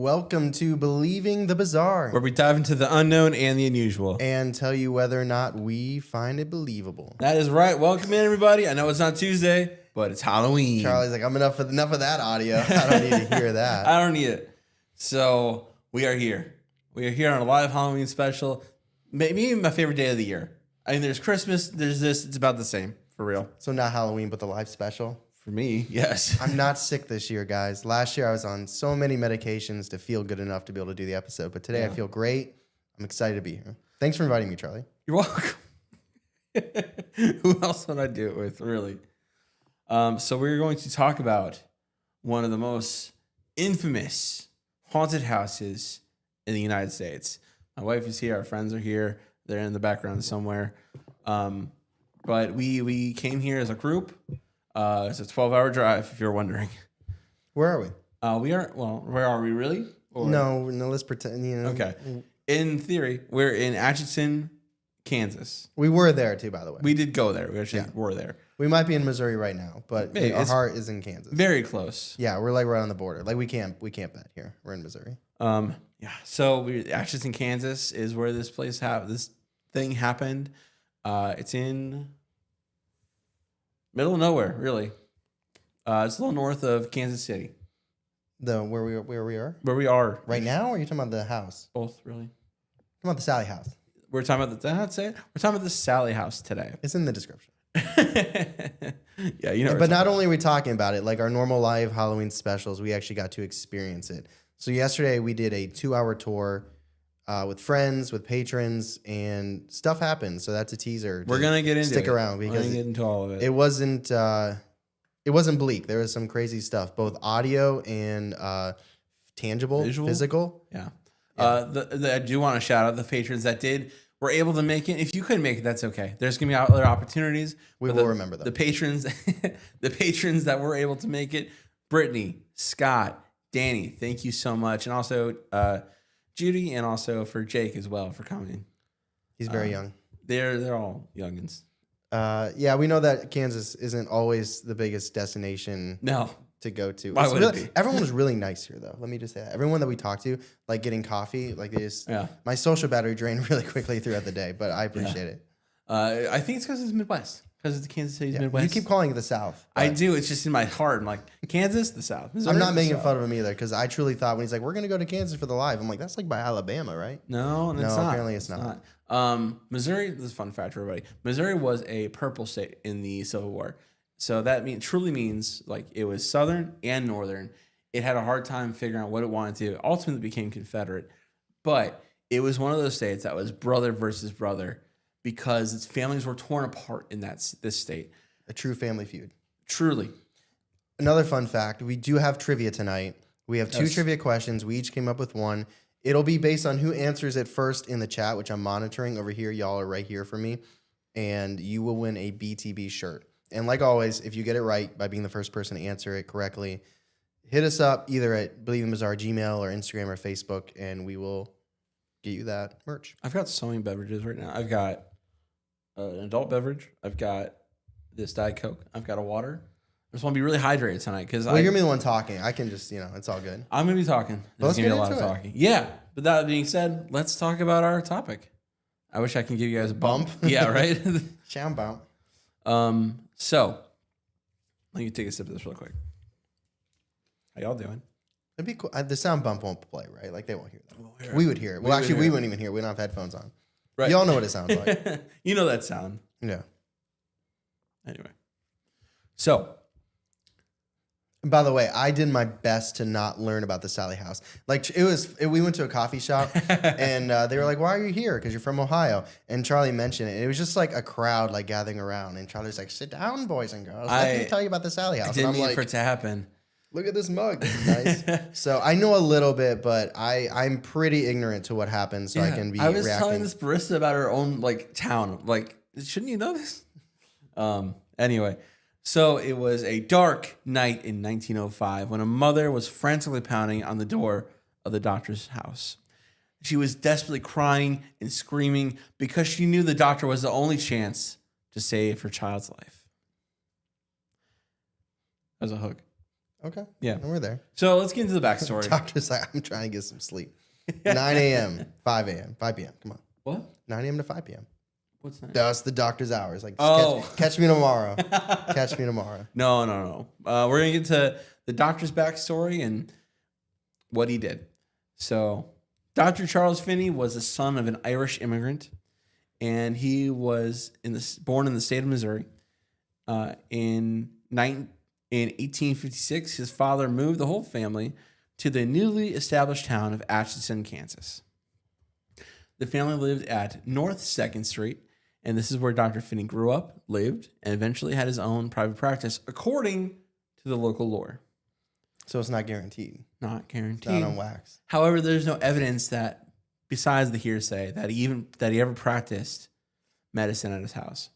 Welcome to Believing the Bizarre, where we dive into the unknown and the unusual and tell you whether or not we find it believable. That is right. Welcome in, everybody. I know it's not Tuesday, but it's Halloween. Charlie's like, I'm enough of that audio. I don't need to hear that. I don't need it. So we are here. We are here on a live Halloween special. Maybe my favorite day of the year. I mean, there's Christmas. There's this. It's about the same, for real. So not Halloween, but the live special. For me, yes. I'm not sick this year, guys. Last year, I was on so many medications to feel good enough to be able to do the episode. But today, I feel great. I'm excited to be here. Thanks for inviting me, Charlie. You're welcome. Who else would I do it with, really? So we're going to talk about one of the most infamous haunted houses in the United States. My wife is here. Our friends are here. They're in the background somewhere. But we came here as a group. It's a 12-hour drive, if you're wondering. Where are we? Where are we really? No, let's pretend. Okay. In theory, we're in Atchison, Kansas. We were there too, by the way. We did go there. We actually were there. We might be in Missouri right now, but our heart is in Kansas. Very close. Yeah, we're like right on the border. Like we can't bet here. We're in Missouri. So Atchison, Kansas is where this thing happened. It's in middle of nowhere, really. It's a little north of Kansas City. Where we are? Where we are right now, or are you talking about the house? Both, really. Talking about the Sallie House. We're talking about we're talking about the Sallie House today. It's in the description. Yeah, you know. But not only are we talking about it, like our normal live Halloween specials, we actually got to experience it. So yesterday we did a 2-hour tour with friends, with patrons, and stuff happened. So that's a teaser. We're gonna get into stick around because we're gonna get into all of it. It wasn't bleak. There was some crazy stuff, both audio and tangible, physical. Yeah. I do want to shout out the patrons that were able to make it. If you couldn't make it, that's okay. There's gonna be other opportunities. We will remember them. The patrons, the patrons that were able to make it: Brittany, Scott, Danny. Thank you so much, and also Judy, and also for Jake as well for coming. He's very young. They're all youngins. Yeah, we know that Kansas isn't always the biggest destination. No. To go to. Why would it be? Everyone was really nice here, though. Let me just say that. Everyone that we talked to, like getting coffee, like they just. Yeah. My social battery drained really quickly throughout the day, but I appreciate it. I think it's because it's Midwest. Because it's Kansas City's Midwest. You keep calling it the South. I do. It's just in my heart. I'm like, Kansas, the South. Missouri, I'm not making fun of him either, because I truly thought when he's like, we're going to go to Kansas for the live, I'm like, that's like by Alabama, right? No, it's not. Apparently it's not. Missouri, this is a fun fact for everybody. Missouri was a purple state in the Civil War. So that truly means like it was Southern and Northern. It had a hard time figuring out what it wanted to. Ultimately became Confederate. But it was one of those states that was brother versus brother because its families were torn apart in this state. A true family feud. Truly. Another fun fact, we do have trivia tonight. We have 2 trivia questions. We each came up with one. It'll be based on who answers it first in the chat, which I'm monitoring over here. Y'all are right here for me. And you will win a BTB shirt. And like always, if you get it right by being the first person to answer it correctly, hit us up either at Believing the Bizarre Gmail or Instagram or Facebook, and we will get you that merch. I've got so many beverages right now. I've got an adult beverage. I've got this Diet Coke. I've got a water. I just want to be really hydrated tonight because you're gonna be the one talking. I can just, it's all good. I'm gonna be talking. Let's get into it. Talking. Yeah. But that being said, let's talk about our topic. I wish I can give you guys a bump. Yeah, right. Chow bump. So, let me take a sip of this real quick. How y'all doing? It'd be cool. The sound bump won't play, right? Like they won't hear that. We'll hear we would hear it. Well, actually, we wouldn't even hear it. We don't have headphones on. Right. Y'all know what it sounds like. You know that sound. Yeah. Anyway. So. By the way, I did my best to not learn about the Sallie House. Like we went to a coffee shop and they were like, "Why are you here? Because you're from Ohio." And Charlie mentioned it. And it was just like a crowd like gathering around. And Charlie's like, "Sit down, boys and girls. Let me tell you about the Sallie House." I didn't mean for it to happen. Look at this mug. This is nice. So I know a little bit, but I'm pretty ignorant to what happened, so I can be. I was reacting. telling this barista about her own town. Like, shouldn't you know this? Anyway. So it was a dark night in 1905 when a mother was frantically pounding on the door of the doctor's house. She was desperately crying and screaming because she knew the doctor was the only chance to save her child's life. That was a hook. Okay. Yeah. And we're there. So let's get into the backstory. Doctor's like, I'm trying to get some sleep. 9 a.m., 5 a.m., 5 p.m. Come on. What? 9 a.m. to 5 p.m. What's that? That's the doctor's hours. Like, Oh. catch me tomorrow. Catch me tomorrow. No. We're going to get to the doctor's backstory and what he did. So, Dr. Charles Finney was the son of an Irish immigrant, and he was born in the state of Missouri. In 1856, his father moved the whole family to the newly established town of Atchison, Kansas. The family lived at North 2nd Street, and this is where Dr. Finney grew up, lived, and eventually had his own private practice, according to the local lore. So it's not guaranteed. Not guaranteed. Not on wax. However, there's no evidence that, besides the hearsay, that he ever practiced medicine at his house.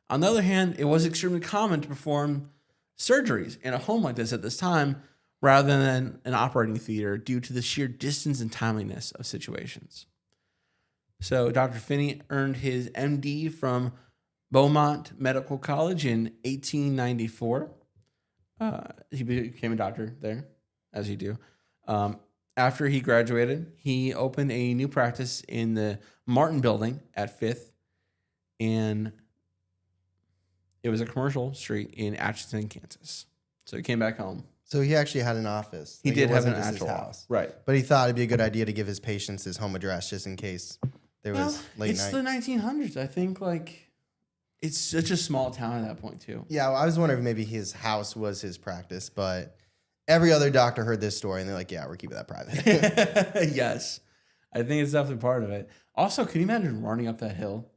On the other hand, it was extremely common to perform surgeries in a home like this at this time, rather than an operating theater, due to the sheer distance and timeliness of situations. So Dr. Finney earned his MD from Beaumont Medical College in 1894. He became a doctor there, as you do. After he graduated, he opened a new practice in the Martin Building at 5th, and it was a commercial street in Atchison, Kansas. So he came back home. So he actually had an office. He Like, did it have an wasn't just his actual house. Right. But he thought it'd be a good idea to give his patients his home address just in case there was late it's night. the 1900s. I think it's such a small town at that point too. Yeah, well, I was wondering if maybe his house was his practice, but every other doctor heard this story and they're like, yeah, we're keeping that private. Yes. I think it's definitely part of it. Also, can you imagine running up that hill?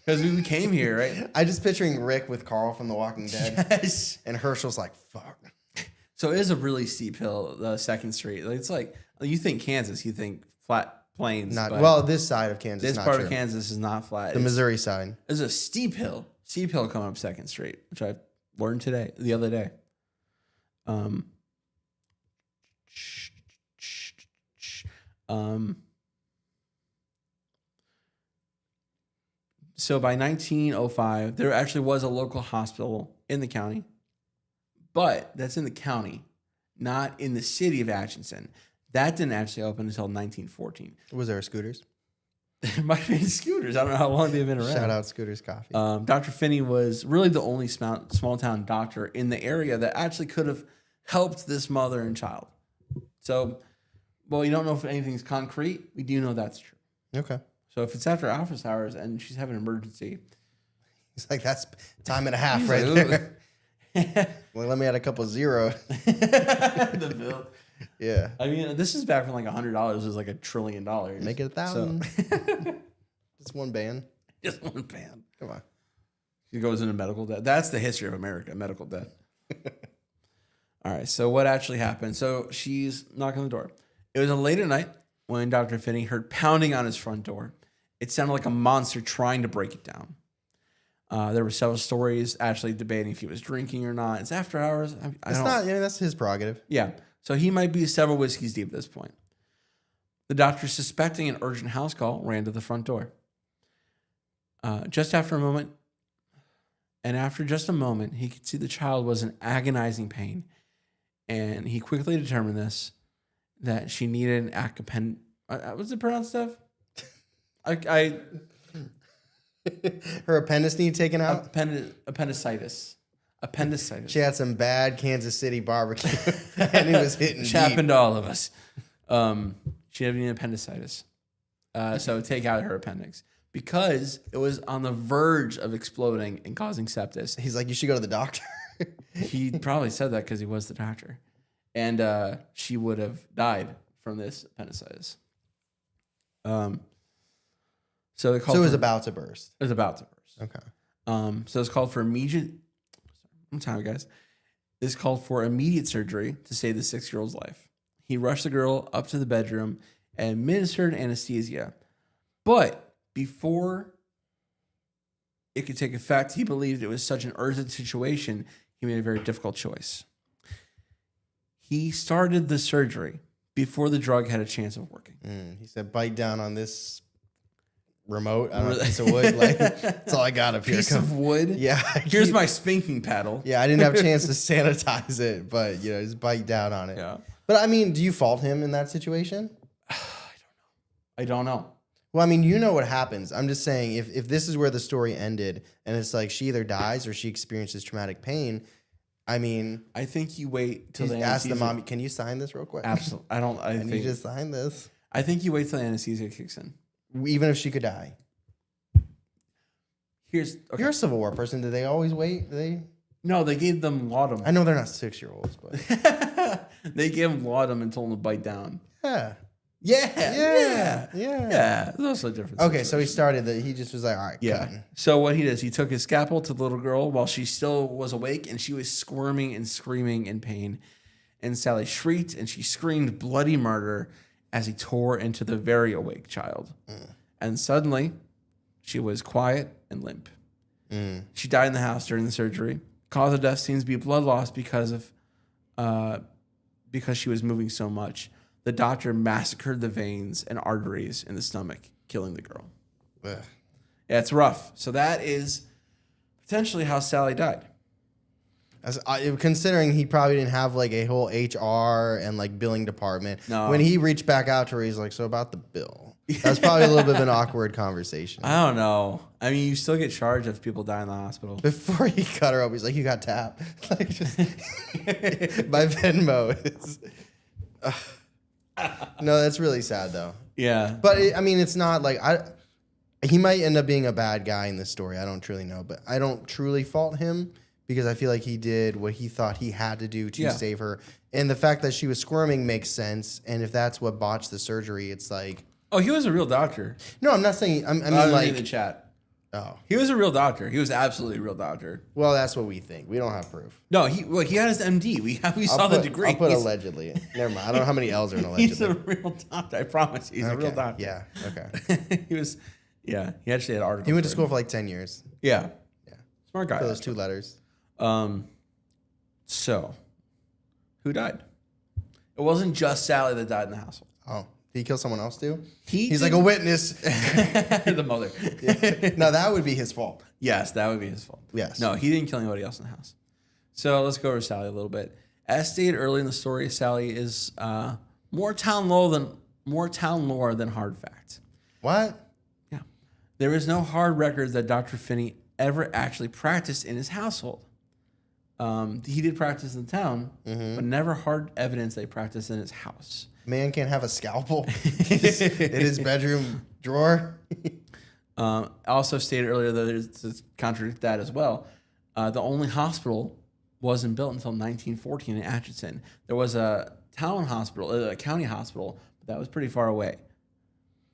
Because we came here, right? I just picturing Rick with Carl from The Walking Dead. Yes. And Herschel's like, fuck. So it is a really steep hill, the 2nd Street. It's like, you think Kansas, you think flat plains. Not but well, this side of Kansas. this not part true. of Kansas is not flat. The Missouri side. There's a steep hill coming up 2nd Street, which I learned the other day. So by 1905, there actually was a local hospital in the county, but that's in the county, not in the city of Atchison. That didn't actually open until 1914. Was there scooters? There might have been scooters. I don't know how long they've been around. Shout out Scooters Coffee. Dr. Finney was really the only small town doctor in the area that actually could have helped this mother and child. So, well, you don't know if anything's concrete. We do know that's true. Okay. So if it's after office hours and she's having an emergency, He's like, that's time and a half He's right like, there. Well, let me add a couple zeros. the bill. Yeah. I mean, this is back when like $100 was like $1 trillion. Make it 1,000. So, Just one band. just one band. Come on. He goes into medical debt. That's the history of America, medical debt. All right. So what actually happened? So she's knocking on the door. It was a late at night when Dr. Finney heard pounding on his front door. It sounded like a monster trying to break it down. There were several stories actually debating if he was drinking or not. It's after hours. It's not, that's his prerogative. Yeah. So he might be several whiskeys deep at this point. The doctor, suspecting an urgent house call, ran to the front door. Just after a moment, and after just a moment, he could see the child was in agonizing pain. And he quickly determined that she needed an what's it pronounced, Steph? Her appendix need taken out? Appendicitis. She had some bad Kansas City barbecue and it was hitting Which deep. happened to all of us. She had an appendicitis. So take out her appendix because it was on the verge of exploding and causing sepsis. He's like, you should go to the doctor. He probably said that because he was the doctor. And she would have died from this appendicitis. So it was about to burst. It was about to burst. Okay. So it's called for immediate. I'm sorry, guys. This called for immediate surgery to save the 6-year-old's life. He rushed the girl up to the bedroom and administered anesthesia. But before it could take effect, he believed it was such an urgent situation, he made a very difficult choice. He started the surgery before the drug had a chance of working. He said, bite down on this remote. I don't know, a piece of wood. Like, that's all I got up here. Piece of wood. Yeah. Here's my spanking paddle. Yeah, I didn't have a chance to sanitize it, but just bite down on it. Yeah. But I mean, do you fault him in that situation? I don't know. Well, I mean, you know what happens. I'm just saying, if this is where the story ended, and it's like she either dies or she experiences traumatic pain. I mean, I think you wait till the ask anesthesia. the mom, can you sign this real quick? Absolutely. I Can think you just sign this? I think you wait till the anesthesia kicks in. Even if she could die. You're a Civil War person. Do they always wait? Do they? No, they gave them laudanum. I know they're not 6-year-olds, but They gave him laudanum and told him to bite down. yeah. Yeah. There's also a difference. Okay, so he started that. He just was like, all right, Yeah. cutting. So what he does, he took his scalpel to the little girl while she still was awake, and she was squirming and screaming in pain. And Sallie shrieked, and she screamed bloody murder as he tore into the very awake child. And suddenly, she was quiet and limp. She died in the house during the surgery. Cause of death seems to be blood loss because she was moving so much. The doctor massacred the veins and arteries in the stomach, killing the girl. Ugh. Yeah, it's rough. So that is potentially how Sallie died. Considering he probably didn't have like a whole HR and like billing department. No. When he reached back out to her, he's like, so about the bill. That's probably a little bit of an awkward conversation. I don't know. I mean, you still get charged if people die in the hospital. Before he cut her up, he's like, you got tapped. Like, just my Venmo is. No, that's really sad though. Yeah. But I mean, it's not like he might end up being a bad guy in this story. I don't truly know, but I don't truly fault him because I feel like he did what he thought he had to do to save her. And the fact that she was squirming makes sense. And if that's what botched the surgery, it's like, Oh, he was a real doctor. no, I'm not saying. I mean, Like in like, the chat. oh, He was a real doctor. He was absolutely a real doctor. well, that's what we think. We don't have proof. No, he had his MD. We saw the degree. I'll put allegedly. Never mind. I don't know how many L's are in allegedly. He's a real doctor. I promise. He's a real Okay, doctor. Yeah. Okay. He was. Yeah. He actually had articles. He went to for school it. for like 10 years. Yeah. Yeah. Smart guy. For those 2 letters. So, who died? It wasn't just Sallie that died in the household. Oh, did he kill someone else too? He's He's like a witness. the mother. No, that would be his fault. Yes, that would be his fault. Yes. No, he didn't kill anybody else in the house. So let's go over Sallie a little bit. As stated early in the story, Sallie is more town lore than hard fact. What? Yeah. There is no hard records that Dr. Finney ever actually practiced in his household. He did practice in the town, but never hard evidence they practiced in his house. Man can't have a scalpel in his bedroom drawer. Also stated earlier that there's to contradict that as well. The only hospital wasn't built until 1914 in Atchison. There was a town hospital, a county hospital, but that was pretty far away.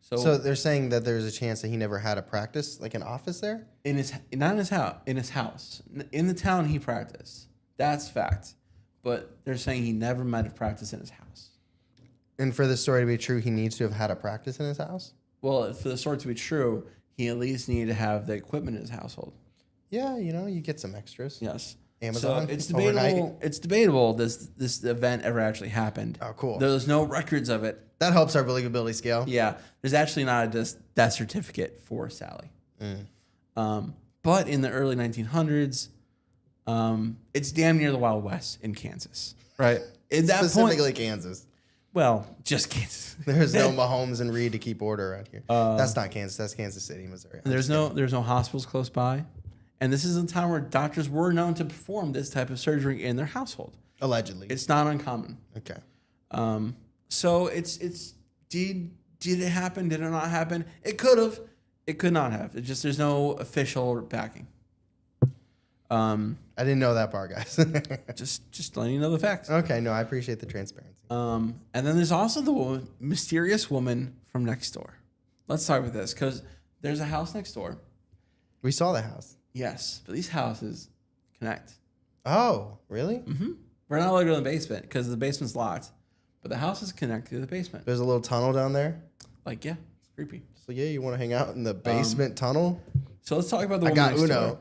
So they're saying that there's a chance that he never had a practice, like an office there? Not in his house, in his house. In the town he practiced. That's fact. But they're saying he never might have practiced in his house. And for this story to be true, he needs to have had a practice in his house? Well, for the story to be true, he at least needed to have the equipment in his household. Yeah, you get some extras. Yes. Amazon. So it's overnight. debatable. It's debatable this event ever actually happened. Oh, cool. There's no records of it. That helps our believability scale. Yeah, there's actually not a death certificate for Sallie. But in the early 1900s, it's damn near the Wild West in Kansas, right? At that Specifically point, Kansas. well, just Kansas. There's no Mahomes and Reed to keep order around here. That's not Kansas. That's Kansas City, Missouri. There's no hospitals close by, and this is a time where doctors were known to perform this type of surgery in their household. Allegedly. It's not uncommon. Okay. So it's did it happen? Did it not happen? It could have. It could not have. It's just there's no official backing. I didn't know that part, guys. Just letting you know the facts. Okay, no, I appreciate the transparency. And then there's also the mysterious woman from next door. Let's talk about this because there's a house next door. We saw the house. Yes, but these houses connect. Oh, really? Mm-hmm. We're not allowed to go in the basement because the basement's locked, but the house is connected to the basement. There's a little tunnel down there. Like, yeah, it's creepy. So yeah, you want to hang out in the basement tunnel? So let's talk about the I woman got next Uno. door.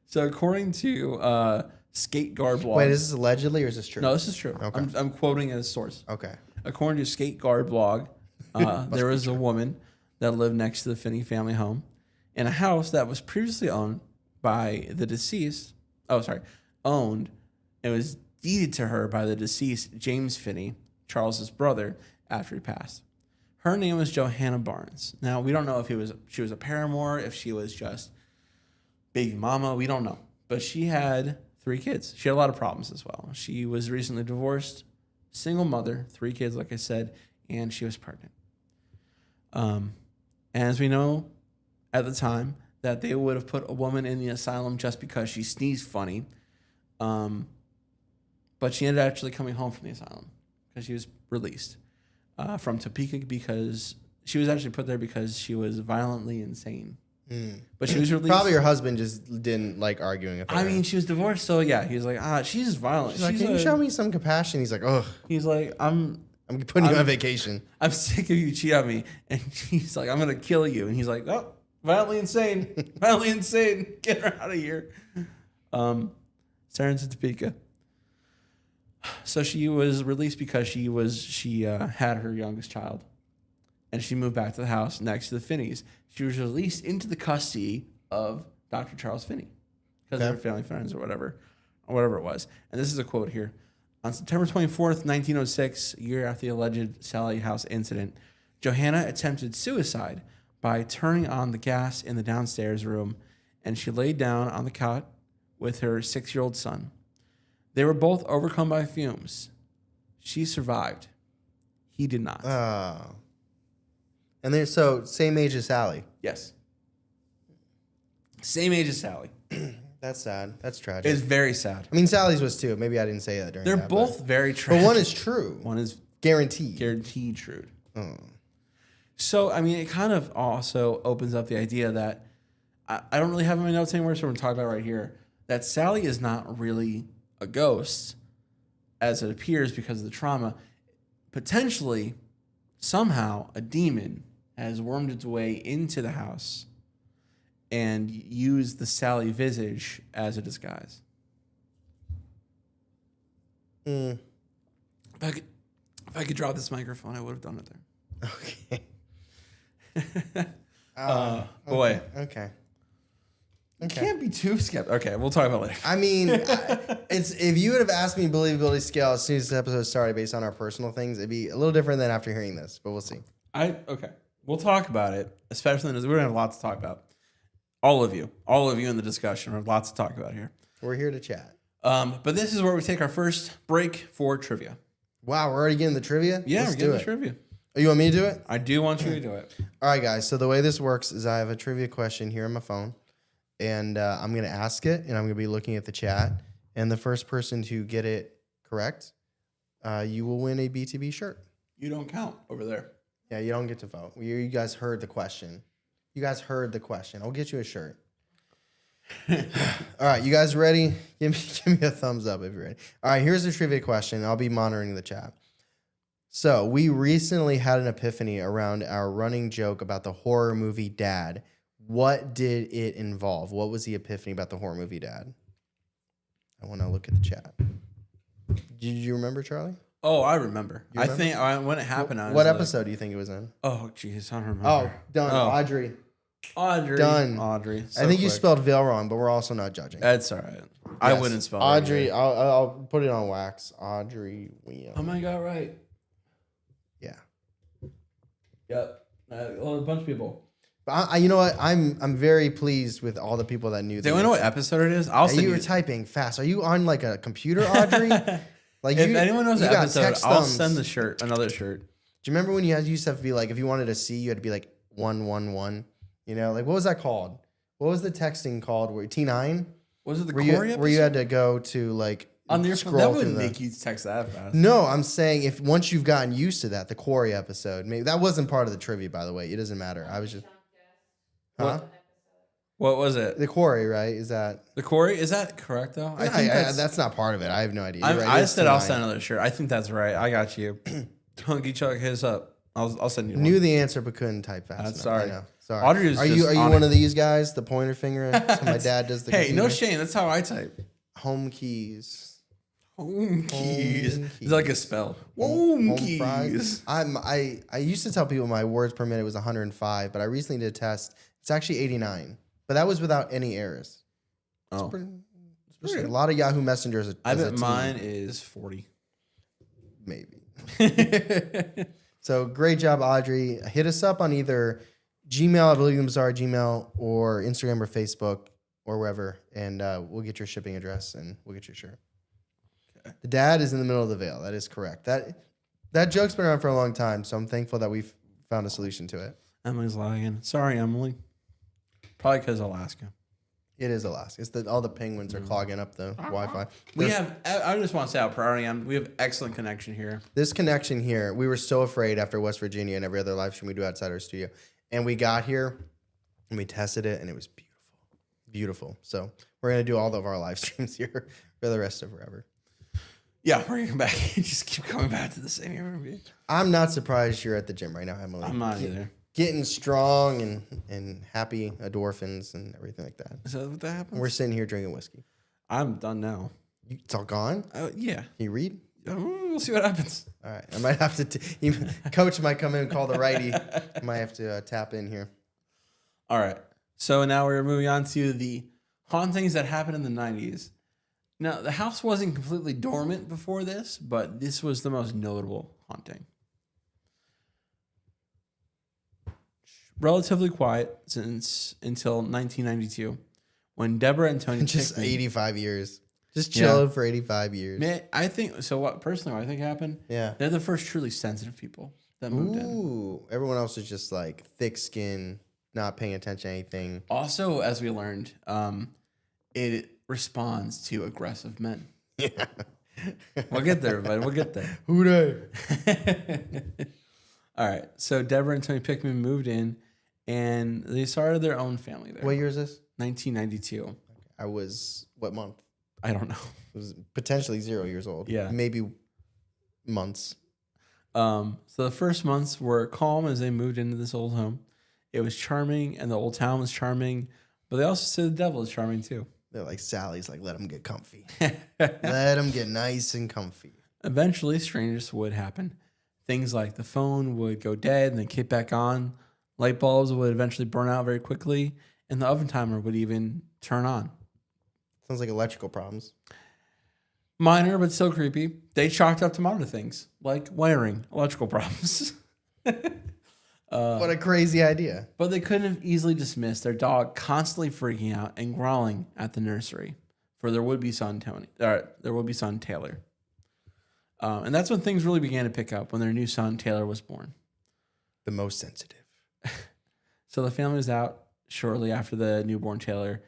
So according to Skate Guard blog. Wait, is this allegedly or is this true? No, this is true. Okay. I'm quoting a source. Okay. According to Skate Guard blog, there was a woman that lived next to the Finney family home in a house that was previously owned by the deceased. Oh, sorry. Owned. It was deeded to her by the deceased James Finney, Charles's brother, after he passed. Her name was Johanna Barnes. Now, we don't know if she was a paramour, if she was just baby mama. We don't know. But she had 3 kids. She had a lot of problems as well. She was recently divorced, single mother, 3 kids, like I said, and she was pregnant. And as we know at the time, that they would have put a woman in the asylum just because she sneezed funny. But she ended up actually coming home from the asylum because she was released from Topeka because she was actually put there because she was violently insane. But she was released. Probably her husband just didn't like arguing with her. I mean, she was divorced, so yeah, he was like, she's just violent. She's like, can you show me some compassion? He's like, ugh. He's like, I'm putting you on vacation. I'm sick of you cheating on me. And she's like, I'm going to kill you. And he's like, oh, violently insane. Violently insane. Get her out of here. Sarah to Topeka. So she was released because she had her youngest child. And she moved back to the house next to the Finneys. She was released into the custody of Dr. Charles Finney because they were family friends or whatever it was. And this is a quote here. On September 24th, 1906, a year after the alleged Sallie House incident, Johanna attempted suicide by turning on the gas in the downstairs room, and she laid down on the cot with her 6-year-old son. They were both overcome by fumes. She survived. He did not. And they're so same age as Sallie. Yes. Same age as Sallie. That's sad. That's tragic. It's very sad. I mean, Sallie's was too. Maybe I didn't say that during They're that. both very tragic. But one is true. One is guaranteed. Guaranteed true. Oh. So, I mean, it kind of also opens up the idea that I don't really have in my notes anywhere, so we're going to talk about it right here, that Sallie is not really a ghost as it appears because of the trauma. Potentially, somehow, a demon has wormed its way into the house and used the Sallie visage as a disguise. If I could drop this microphone, I would have done it there. Okay. Boy. Okay. You can't be too skeptical. Okay, we'll talk about it later. I mean, it's if you would have asked me believability scale as soon as this episode started based on our personal things, it'd be a little different than after hearing this, but we'll see. Okay. We'll talk about it, especially we're going to have lots to talk about. All of you in the discussion, we have lots to talk about here. We're here to chat. But this is where we take our first break for trivia. Wow, we're already getting the trivia? Yeah, we're getting the trivia. Oh, you want me to do it? I do want you to do it. All right, guys. So the way this works is I have a trivia question here on my phone, and I'm going to ask it, and I'm going to be looking at the chat. And the first person to get it correct, you will win a BTB shirt. You don't count over there. Yeah, you don't get to vote. You guys heard the question. I'll get you a shirt. All right, you guys ready? Give me a thumbs up if you're ready. All right, here's the trivia question. I'll be monitoring the chat. So we recently had an epiphany around our running joke about the horror movie Dad. What did it involve? What was the epiphany about the horror movie Dad? I want to look at the chat. Did you remember, Charlie? Oh, I remember. I think when it happened, I was what episode do you think it was in? Oh, jeez, I don't remember. Oh, done. Audrey. Done. Audrey. I think you spelled Vale wrong, but we're also not judging. That's all right. Yes. I wouldn't spell Audrey. I'll put it on wax. Audrey Williams. Oh my God! Right. Yeah. Yep. A bunch of people. But you know what? I'm very pleased with all the people that knew. Do you know what episode it is? I'll send you. Were typing fast. Are you on like a computer, Audrey? Like if anyone knows the episode, I'll send the shirt, another shirt. Do you remember when you used to have to be like, if you wanted to see, you had to be like 111. You know, like what was that called? What was the texting called? T9? Was it the Corey episode? Where you had to go to like on your phone? That wouldn't make you text that fast. No, I'm saying if once you've gotten used to that, the Corey episode. Maybe that wasn't part of the trivia, by the way. It doesn't matter. I was just. Huh? What was it? The Corey, right? Is that the Corey? Is that correct though? I think that's not part of it. I have no idea. Right. I said I'll send another shirt. I think that's right. I got you. Hunky Chuck, hit us up. I'll send you. Knew the answer but couldn't type fast enough. Sorry. I know. Sorry. Audrey are you one of these guys? The pointer finger. So my dad does the. Hey, computer? no shame. That's how I type. Home keys. Home keys. Home It's like a spell. Home Home fries. keys. I used to tell people my words per minute was 105, but I recently did a test. It's actually 89, but that was without any errors. Oh. It's a lot of Yahoo Messengers. I as a bet teen. mine is 40. Maybe. So great job, Audrey. Hit us up on either Gmail, I believe them's our Gmail, or Instagram or Facebook or wherever, and we'll get your shipping address and we'll get your shirt. Okay. The dad is in the middle of the veil. That is correct. That joke's been around for a long time, so I'm thankful that we've found a solution to it. Emily's lagging. Sorry, Emily. Probably because Alaska. It is Alaska. It's all the penguins are clogging up the Wi-Fi. I just want to say how proud I am. We have excellent connection here. This connection here, we were so afraid after West Virginia and every other live stream we do outside our studio. And we got here and we tested it and it was beautiful. Beautiful. So we're going to do all of our live streams here for the rest of forever. Yeah, we're going to come back and just keep coming back to the same Airbnb. I'm not surprised you're at the gym right now, Emily. I'm not either. Getting strong and happy endorphins and everything like that. Is that what that happens? We're sitting here drinking whiskey. I'm done now. It's all gone? Yeah. Can you read? We'll see what happens. All right. I might have to. Coach might come in and call the righty. I might have to tap in here. All right. So now we're moving on to the hauntings that happened in the 90s. Now, the house wasn't completely dormant before this, but this was the most notable haunting. Relatively quiet until 1992, when Deborah and Tony Just Pickman, 85 years. Just chilling for 85 years. Man, I think so. What personally, what I think happened? Yeah. They're the first truly sensitive people that moved in. Ooh. Everyone else is just like thick skin, not paying attention to anything. Also, as we learned, it responds to aggressive men. Yeah. We'll get there, but we'll get there. Who they? All right. So Deborah and Tony Pickman moved in, and they started their own family there. What year is this? 1992. I was, what month? I don't know. It was potentially 0 years old. Yeah. Maybe months. So the first months were calm as they moved into this old home. It was charming, and the old town was charming, but they also said the devil is charming too. They're like, Sally's like, let them get comfy. Let them get nice and comfy. Eventually, strangers would happen. Things like the phone would go dead and then kick back on. Light bulbs would eventually burn out very quickly, and the oven timer would even turn on. Sounds like electrical problems. Minor, but still creepy. They chalked up to modern things, like wiring, electrical problems. What a crazy idea. But they couldn't have easily dismissed their dog constantly freaking out and growling at the nursery for their would-be son, Taylor. And that's when things really began to pick up, when their new son, Taylor, was born. The most sensitive. So the family was out shortly after the newborn Taylor,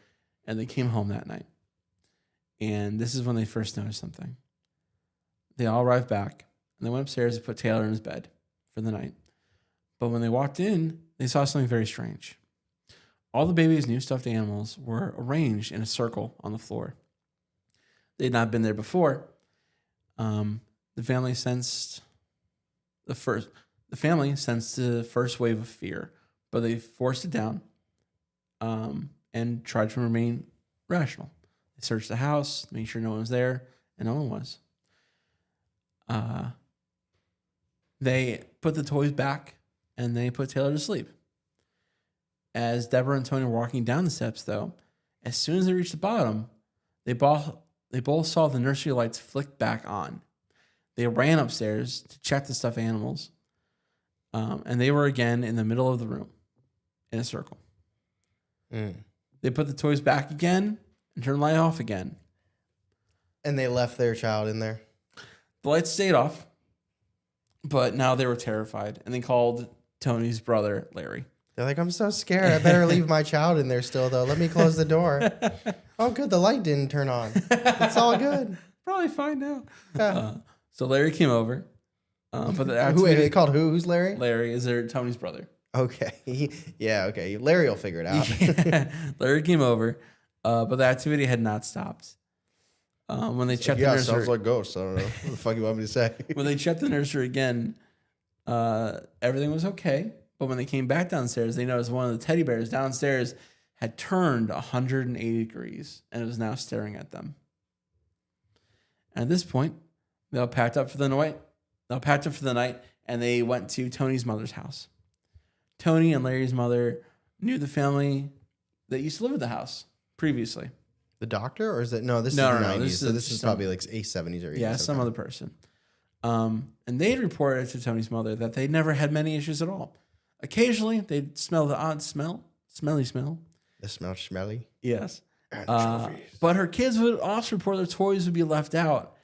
and they came home that night. And this is when they first noticed something. They all arrived back, and they went upstairs to put Taylor in his bed for the night. But when they walked in, they saw something very strange. All the baby's new stuffed animals were arranged in a circle on the floor. They had not been there before. The family sensed the first wave of fear, but they forced it down and tried to remain rational. They searched the house, made sure no one was there, and no one was. They put the toys back, and they put Taylor to sleep. As Deborah and Tony were walking down the steps, though, as soon as they reached the bottom, they both saw the nursery lights flick back on. They ran upstairs to check the stuffed animals, and they were again in the middle of the room in a circle. They put the toys back again and turned the light off again. And they left their child in there. The lights stayed off, but now they were terrified, and they called Tony's brother, Larry. They're like, I'm so scared. I better leave my child in there still, though. Let me close the door. Oh, good. The light didn't turn on. It's all good. Probably fine now. Yeah. So Larry came over. But They called who? Who's Larry? Larry is Tony's brother. Okay. Okay. Larry will figure it out. Yeah. Larry came over, but the activity had not stopped. When they checked the nursery, sounds like ghosts. I don't know what the fuck you want me to say. When they checked the nursery again, everything was okay. But when they came back downstairs, they noticed one of the teddy bears downstairs had turned 180 degrees and it was now staring at them. And at this point, they all packed up for the night. And they went to Tony's mother's house. Tony and Larry's mother knew the family that used to live at the house previously. The doctor, or is it no? This is No, the no, 90s, this so is this is probably like '70s or '80s. Yeah, some other person. And they had reported to Tony's mother that they never had many issues at all. Occasionally, they'd smell the odd smelly smell. The smell smelly. Yes. But her kids would also report their toys would be left out.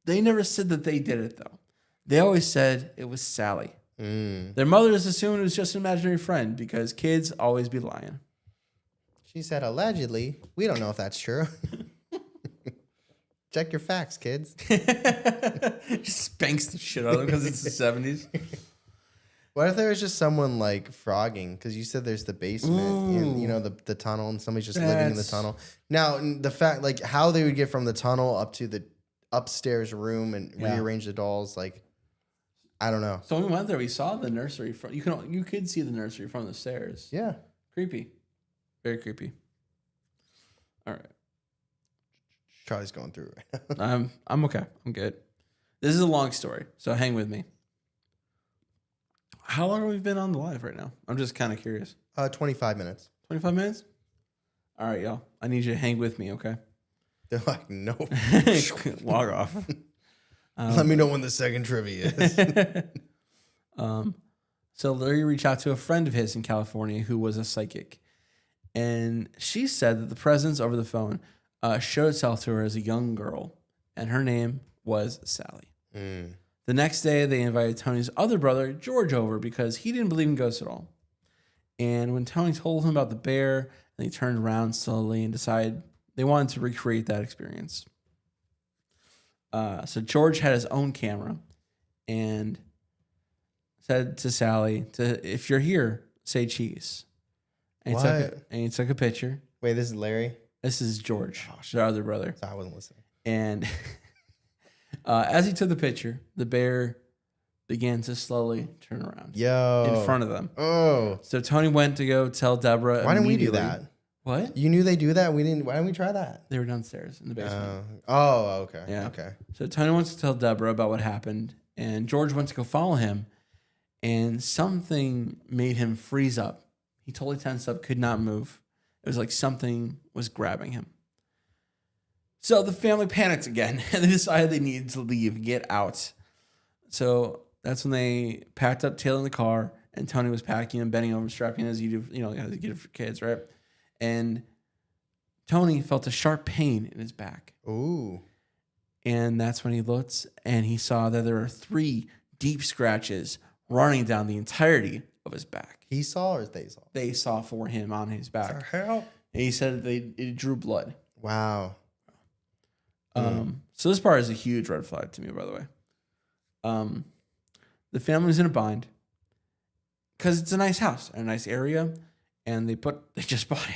They never said that they did it, though. They always said it was Sallie. Their mothers assumed it was just an imaginary friend because kids always be lying. She said, allegedly. We don't know if that's true. Check your facts, kids. Just spanks the shit out of them because it's the 70s. What if there was just someone like frogging? Because you said there's the basement and the tunnel, and somebody's just living in the tunnel. Now, the fact like how they would get from the tunnel up to the upstairs room and rearrange the dolls, like I don't know. So when we went there, we saw the nursery from you could see the nursery from the stairs. Yeah, creepy, very creepy. All right, Charlie's going through it right now. I'm okay. I'm good. This is a long story, so hang with me. How long have we been on the live right now? I'm just kind of curious. 25 minutes. 25 minutes? All right, y'all. I need you to hang with me, okay? They're like, nope. Log off. Let me know when the second trivia is. So Larry reached out to a friend of his in California who was a psychic. And she said that the presence over the phone showed itself to her as a young girl. And her name was Sallie. The next day, they invited Tony's other brother, George, over because he didn't believe in ghosts at all. And when Tony told him about the bear, and he turned around slowly and decided they wanted to recreate that experience. So George had his own camera and said to Sallie, if you're here, say cheese. And he took a picture. Wait, this is Larry? This is George, their other brother. Sorry, I wasn't listening. And as he took the picture, the bear began to slowly turn around in front of them. Oh. So Tony went to go tell Deborah. Why didn't we do that? What? You knew they do that? We didn't. Why didn't we try that? They were downstairs in the basement. Okay. Yeah. Okay. So Tony wants to tell Deborah about what happened, and George went to go follow him, and something made him freeze up. He totally tensed up, could not move. It was like something was grabbing him. So the family panicked again, and they decided they needed to leave, get out. So that's when they packed up Taylor in the car, and Tony was packing and bending over, strapping as you do, as you get it for kids, right? And Tony felt a sharp pain in his back. Ooh. And that's when he looked, and he saw that there were 3 deep scratches running down the entirety of his back. He saw or they saw? They saw for him on his back. Help. And he said it drew blood. Wow. So this part is a huge red flag to me, by the way. The family's in a bind because it's a nice house and a nice area, and they just bought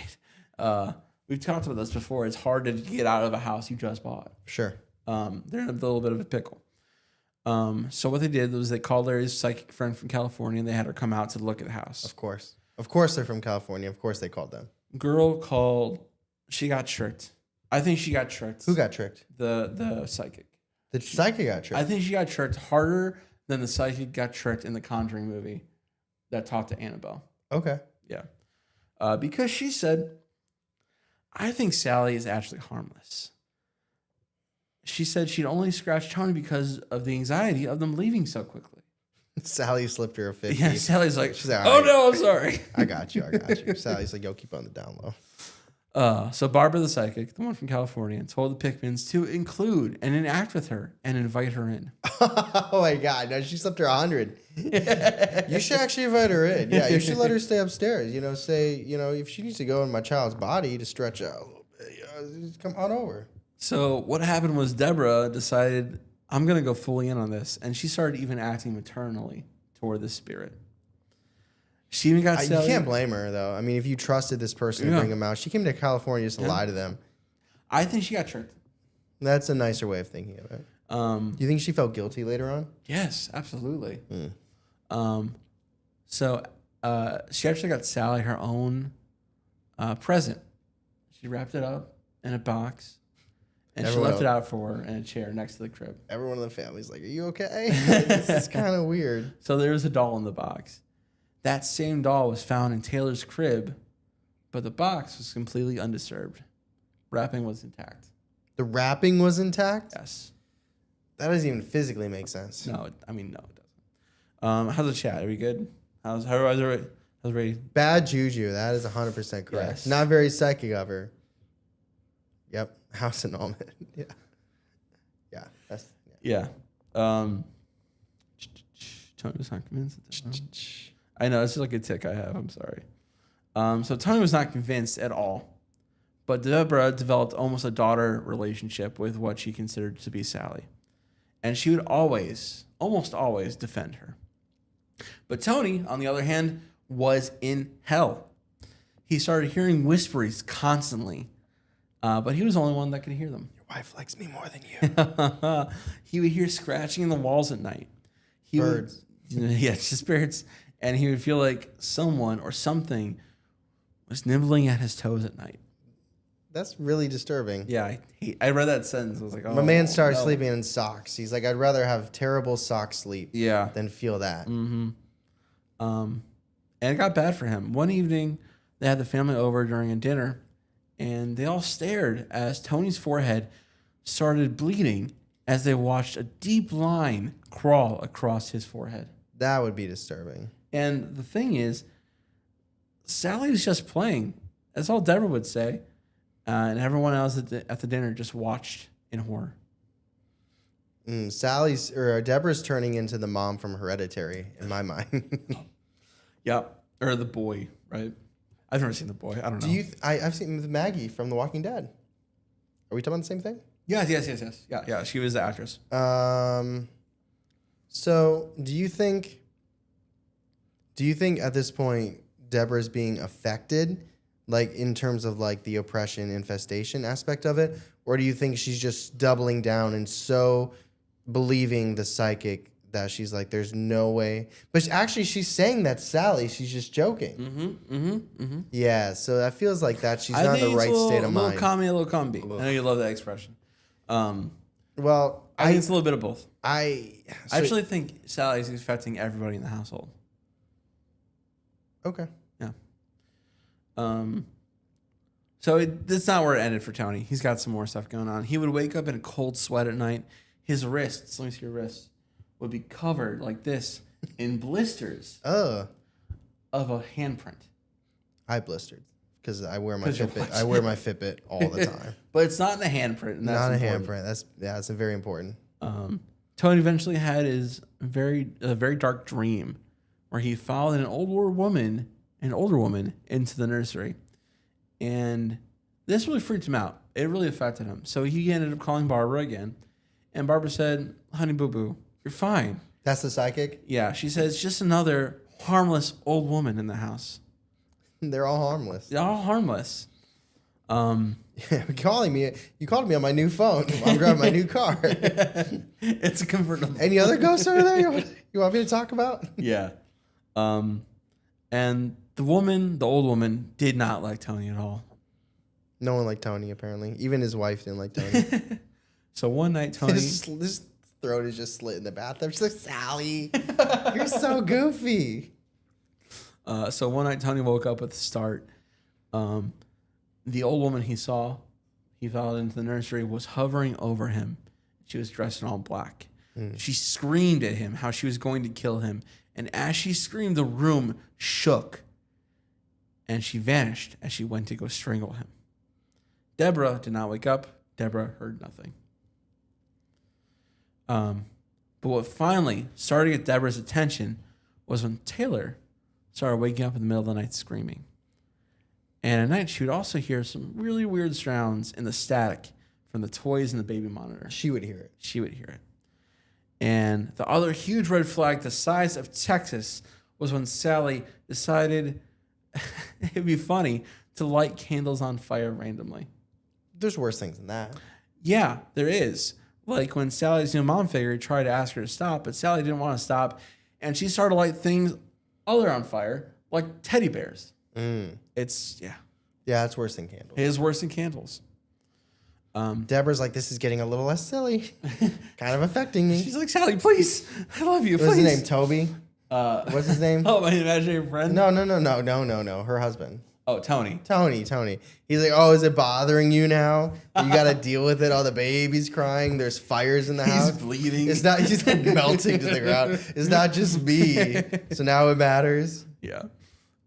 it. We've talked about this before. It's hard to get out of a house you just bought. Sure. They're in a little bit of a pickle. So what they did was they called their psychic friend from California, and they had her come out to look at the house. Of course they're from California. Of course they called them. Girl called. She got tricked. I think she got tricked. Who got tricked? The psychic. The psychic got tricked. I think she got tricked harder than the psychic got tricked in the Conjuring movie that talked to Annabelle. Okay. Yeah. Because she said, I think Sallie is actually harmless. She said she'd only scratched Tony because of the anxiety of them leaving so quickly. Sally slipped her a 50. Yeah, Sally's like, she's like, oh no, I'm sorry. I got you. Sally's like, yo, keep on the down low. So Barbara the psychic, the one from California, told the Pickmans to include and enact with her and invite her in. Oh my God. No, she slept her 100. You should actually invite her in. Yeah, you should let her stay upstairs. Say, if she needs to go in my child's body to stretch out a little bit, just come on over. So what happened was Deborah decided, I'm going to go fully in on this. And she started even acting maternally toward the spirit. She even got You can't blame her, though. I mean, if you trusted this person to bring him out, she came to California just to lie to them. I think she got tricked. That's a nicer way of thinking of it. Do you think she felt guilty later on? Yes, absolutely. So she actually got Sallie her own present. She wrapped it up in a box. And she left it out for her in a chair next to the crib. Everyone in the family's like, "Are you okay?" This is kind of weird. So there was a doll in the box. That same doll was found in Taylor's crib, but the box was completely undisturbed. Wrapping was intact. The wrapping was intact? Yes. That doesn't even physically make sense. No, it doesn't. How's the chat? Are we good? How's everybody? Bad juju. That is 100% correct. Yes. Not very psychic of her. Yep. House annulment. Yeah. Yeah. Yeah. Tony was not convinced. I know, it's just like a tick I have. I'm sorry. So Tony was not convinced at all. But Deborah developed almost a daughter relationship with what she considered to be Sallie. And she would almost always defend her. But Tony, on the other hand, was in hell. He started hearing whisperings constantly. But he was the only one that could hear them. Your wife likes me more than you. He would hear scratching in the walls at night. Birds. Yeah, just birds. And he would feel like someone or something was nibbling at his toes at night. That's really disturbing. Yeah, I read that sentence. I was like, oh, My man started sleeping in socks. He's like, I'd rather have terrible sock sleep than feel that. Mm-hmm. And it got bad for him. One evening, they had the family over during a dinner, and they all stared as Tony's forehead started bleeding as they watched a deep line crawl across his forehead. That would be disturbing. And the thing is, Sallie was just playing. That's all Deborah would say. And everyone else at the dinner just watched in horror. Deborah's turning into the mom from Hereditary in my mind. Yep. Or the boy, right? I've never seen the boy. I don't know. I've seen Maggie from The Walking Dead. Are we talking about the same thing? Yes. Yeah. She was the actress. So do you think at this point Deborah's being affected, like in terms of like the oppression infestation aspect of it, or do you think she's just doubling down and so believing the psychic that she's like, there's no way? But actually, she's saying that's Sallie. She's just joking. Yeah, so that feels like that she's not in the right state of mind. A little combi. I know you love that expression. Well, I think it's a little bit of both. I actually think Sallie's affecting everybody in the household. Okay. Yeah. So that's not where it ended for Tony. He's got some more stuff going on. He would wake up in a cold sweat at night. His wrists, let me see your wrists, would be covered like this in blisters of a handprint. I blistered because I wear my Fitbit. I wear my Fitbit all the time. But it's not in the handprint. And that's not important. A handprint. That's very important. Tony eventually had his very dark dream where he followed an older woman into the nursery. And this really freaked him out. It really affected him. So he ended up calling Barbara again. And Barbara said, "Honey boo boo, you're fine." That's the psychic? Yeah. She says, "Just another harmless old woman in the house." They're all harmless. They're all harmless. You called me on my new phone. I'm driving my new car. It's a convertible. Any other ghosts over there you want me to talk about? Yeah. And the old woman, did not like Tony at all. No one liked Tony, apparently. Even his wife didn't like Tony. So one night, Tony... His throat is just slit in the bathtub. She's like, "Sallie, you're so goofy." So one night, Tony woke up with a start. The old woman he followed into the nursery, was hovering over him. She was dressed in all black. She screamed at him how she was going to kill him. And as she screamed, the room shook. And she vanished as she went to go strangle him. Deborah did not wake up. Deborah heard nothing. But what finally started to get Deborah's attention was when Taylor started waking up in the middle of the night screaming. And at night, she would also hear some really weird sounds in the static from the toys in the baby monitor. She would hear it. And the other huge red flag the size of Texas was when Sallie decided it'd be funny to light candles on fire randomly. There's worse things than that. Yeah, there is. Like when Sallie's new mom figure tried to ask her to stop, but Sallie didn't want to stop. And she started to light things other on fire, like teddy bears. Yeah, it's worse than candles. It is worse than candles. Deborah's like, this is getting a little less silly, kind of affecting me. She's like, Sallie, please, I love you. What's Please. his name? Toby. What's his name? Oh, my imaginary friend. No. Her husband. Oh, Tony. Tony. He's like, oh, is it bothering you now? You got to deal with it. Oh, the baby's crying. There's fires in the house. He's bleeding. It's not. He's like melting to the ground. It's not just me. So now it matters. Yeah.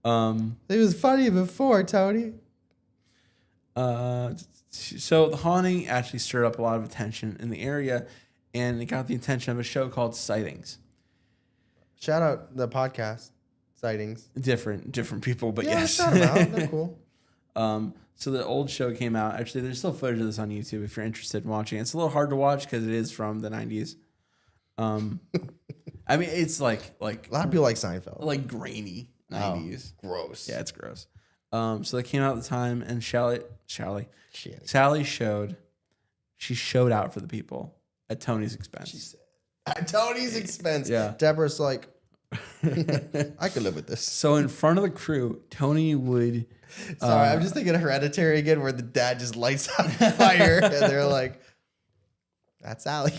It was funny before, Tony. So the haunting actually stirred up a lot of attention in the area, and it got the attention of a show called Sightings. Shout out the podcast Sightings. Different people, but Yeah, yes. shout them out. They're cool. So the old show came out. Actually, there's still footage of this on YouTube if you're interested in watching. It's a little hard to watch because it is from the 90s. I mean, it's like A lot of people like Seinfeld. like grainy 90s. Oh, gross. Yeah, it's gross. So they came out at the time, and Sallie showed out for the people at Tony's expense. She said, at Tony's expense. Yeah. Deborah's like, I could live with this. So in front of the crew, Tony would. Sorry, I'm just thinking of Hereditary again, where the dad just lights on fire, and they're like, "That's Sallie."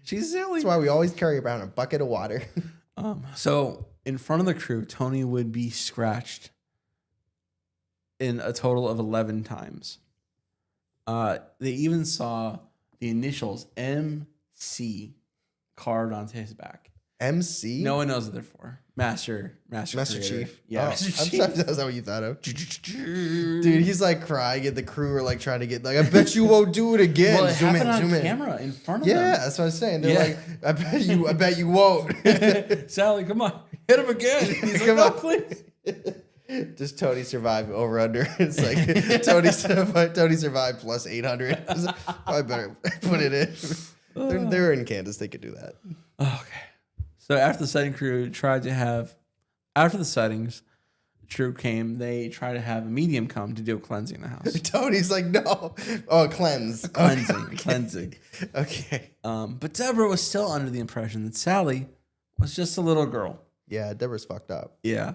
She's silly. That's why we always carry around a bucket of water. So in front of the crew, Tony would be scratched in a total of 11 times. They even saw the initials MC carved onto his back. MC? No one knows what they're for. Master Master Creator. Chief. Yeah, Oh, Master I'm Chief. sorry, that's not what you thought of. Dude, he's like crying, and the crew are like trying to get like, I bet you won't do it again. Well, it zoom happened in, on zoom in. camera in front of Yeah, them. that's what I'm saying. They're Yeah. like, I bet you won't. Sallie, come on, hit him again. He's Come like, on. no, please. Does Tony survive over under? It's like Tony survived plus 800. I better put it in. They're in Kansas. They could do that. Okay. So after the sighting crew after the sightings, the crew came, they tried to have a medium come to do a cleansing in the house. Tony's like, no. Oh, cleanse. Cleansing. Okay. But Deborah was still under the impression that Sallie was just a little girl. Yeah, Deborah's fucked up. Yeah.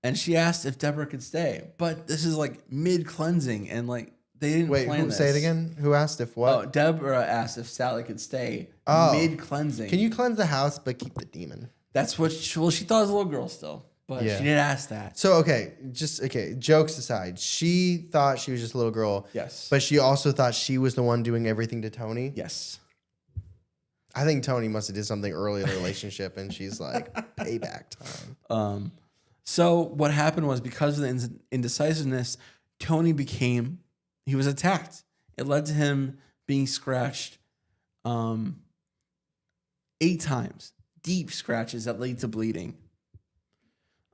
And she asked if Deborah could stay. But this is like mid-cleansing, and like they didn't plan this. Say it again. Who asked if what? Oh, Deborah asked if Sallie could stay mid-cleansing. Can you cleanse the house but keep the demon? That's what she thought it was a little girl still. But Yeah. she did ask that. So, jokes aside, she thought she was just a little girl. Yes. But she also thought she was the one doing everything to Tony. Yes. I think Tony must have did something early in the relationship, and she's like, payback time. So what happened was, because of the indecisiveness, Tony he was attacked. It led to him being scratched 8 times. Deep scratches that lead to bleeding.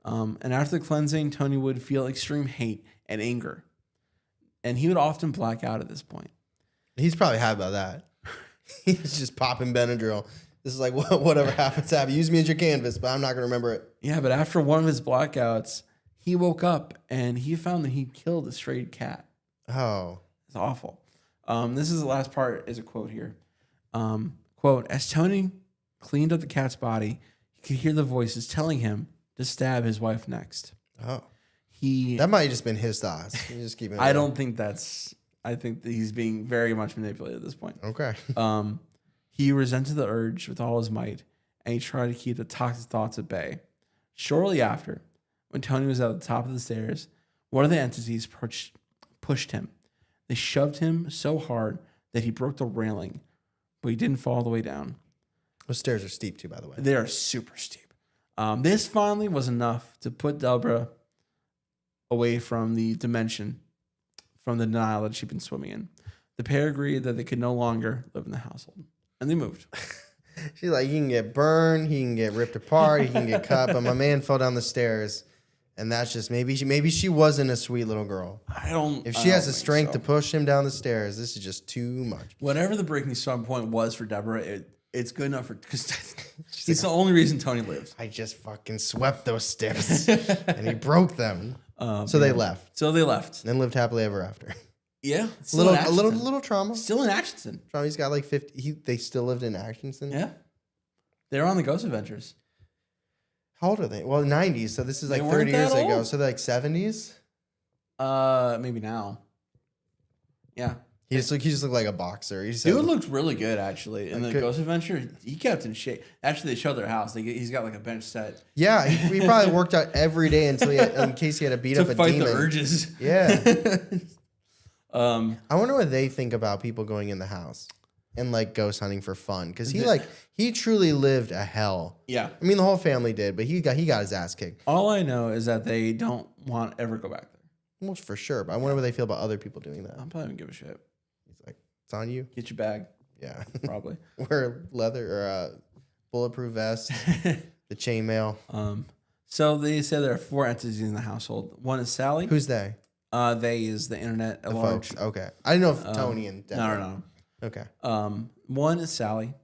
And after the cleansing, Tony would feel extreme hate and anger. And he would often black out at this point. He's probably happy about that. He's just popping Benadryl. This is like, whatever happens, happen. Use me as your canvas, but I'm not going to remember it. Yeah, but after one of his blackouts, he woke up and he found that he killed a stray cat. Oh. It's awful. This is the last part, is a quote here. Quote, as Tony cleaned up the cat's body, he could hear the voices telling him to stab his wife next. Oh. He That might have just been his thoughts. You just keep it. I don't think I think that he's being very much manipulated at this point. Okay. He resented the urge with all his might, and he tried to keep the toxic thoughts at bay. Shortly after, when Tony was at the top of the stairs, one of the entities pushed him. They shoved him so hard that he broke the railing, but he didn't fall all the way down. Those stairs are steep too, by the way. They are super steep. This finally was enough to put Deborah away from the dimension, from the denial that she'd been swimming in. The pair agreed that they could no longer live in the household, and they moved. She's like, he can get burned, he can get ripped apart, he can get cut, but my man fell down the stairs, and that's just maybe she wasn't a sweet little girl. If she has the strength to push him down the stairs, this is just too much. Whatever the breaking strong point was for Deborah, it's good enough because it's the only reason Tony lived. I just fucking swept those steps, and he broke them. So they left. And lived happily ever after. Yeah, A little trauma. Still in Atchison. He's got like 50. They still lived in Atchison. Yeah, they were on the Ghost Adventures. How old are they? Well, 90s. So this is like They 30 weren't years that ago. old? So they're like 70s. Maybe now. Yeah. He just looked like a boxer. Dude looked really good actually in the Good. Ghost Adventure. He kept in shape. Actually, they showed their house. He's got like a bench set. Yeah, he probably worked out every day until in case he had to beat up a fight demon. the urges. Yeah. Um, I wonder what they think about people going in the house and like ghost hunting for fun, because he truly lived a hell. yeah. I mean, the whole family did, but he got his ass kicked. All I know is that they don't want to ever go back there. Well, for sure. But I wonder what they feel about other people doing that. I'm probably gonna give a shit. He's like, it's on you. Get your bag. Yeah. Probably. Wear leather or bulletproof vest, the chainmail. So they said there are 4 entities in the household. One is Sallie. Who's they? They is the internet at large. Folks. Okay. I didn't know if Tony and Deborah. No. Okay. 1 is Sallie.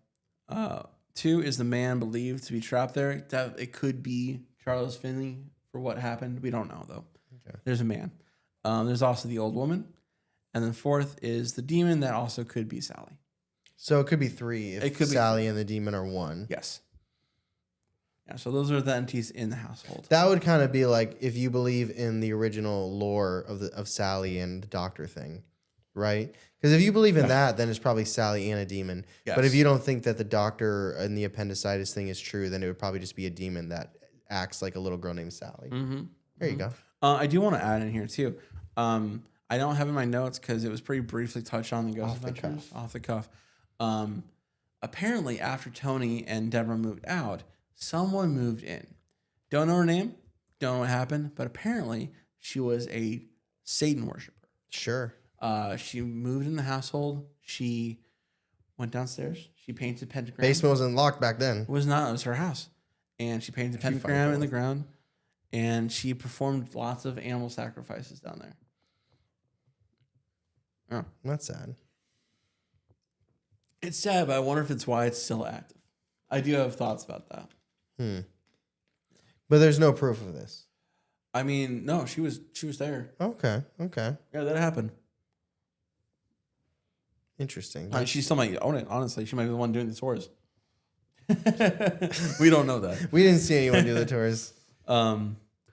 2 is the man believed to be trapped there. That it could be Charles Finley for what happened. We don't know though. Okay. There's a man. There's also the old woman, and then 4th is the demon that also could be Sallie. So it could be 3 if It could be Sallie and the demon are 1. Yes. Yeah. So those are the entities in the household. That would kind of be like if you believe in the original lore of Sallie and the doctor thing, right? Because if you believe in that, then it's probably Sallie and a demon. Yes. But if you don't think that the doctor and the appendicitis thing is true, then it would probably just be a demon that acts like a little girl named Sallie. Mm-hmm. There you go. I do want to add in here too. I don't have in my notes because it was pretty briefly touched on the Ghost Adventures off the cuff. Apparently, after Tony and Deborah moved out, someone moved in. Don't know her name. Don't know what happened. But apparently, she was a Satan worshiper. Sure. She moved in the household. She went downstairs. She painted pentagram. Basement wasn't locked back then. It was not. It was her house. And she painted pentagram in the ground. And she performed lots of animal sacrifices down there. Oh. That's sad. It's sad, but I wonder if it's why it's still active. I do have thoughts about that. But there's no proof of this. I mean, no, she was there. Okay. Yeah, that happened. Interesting. She still might own it, honestly. She might be the one doing the tours. We don't know that. We didn't see anyone do the tours.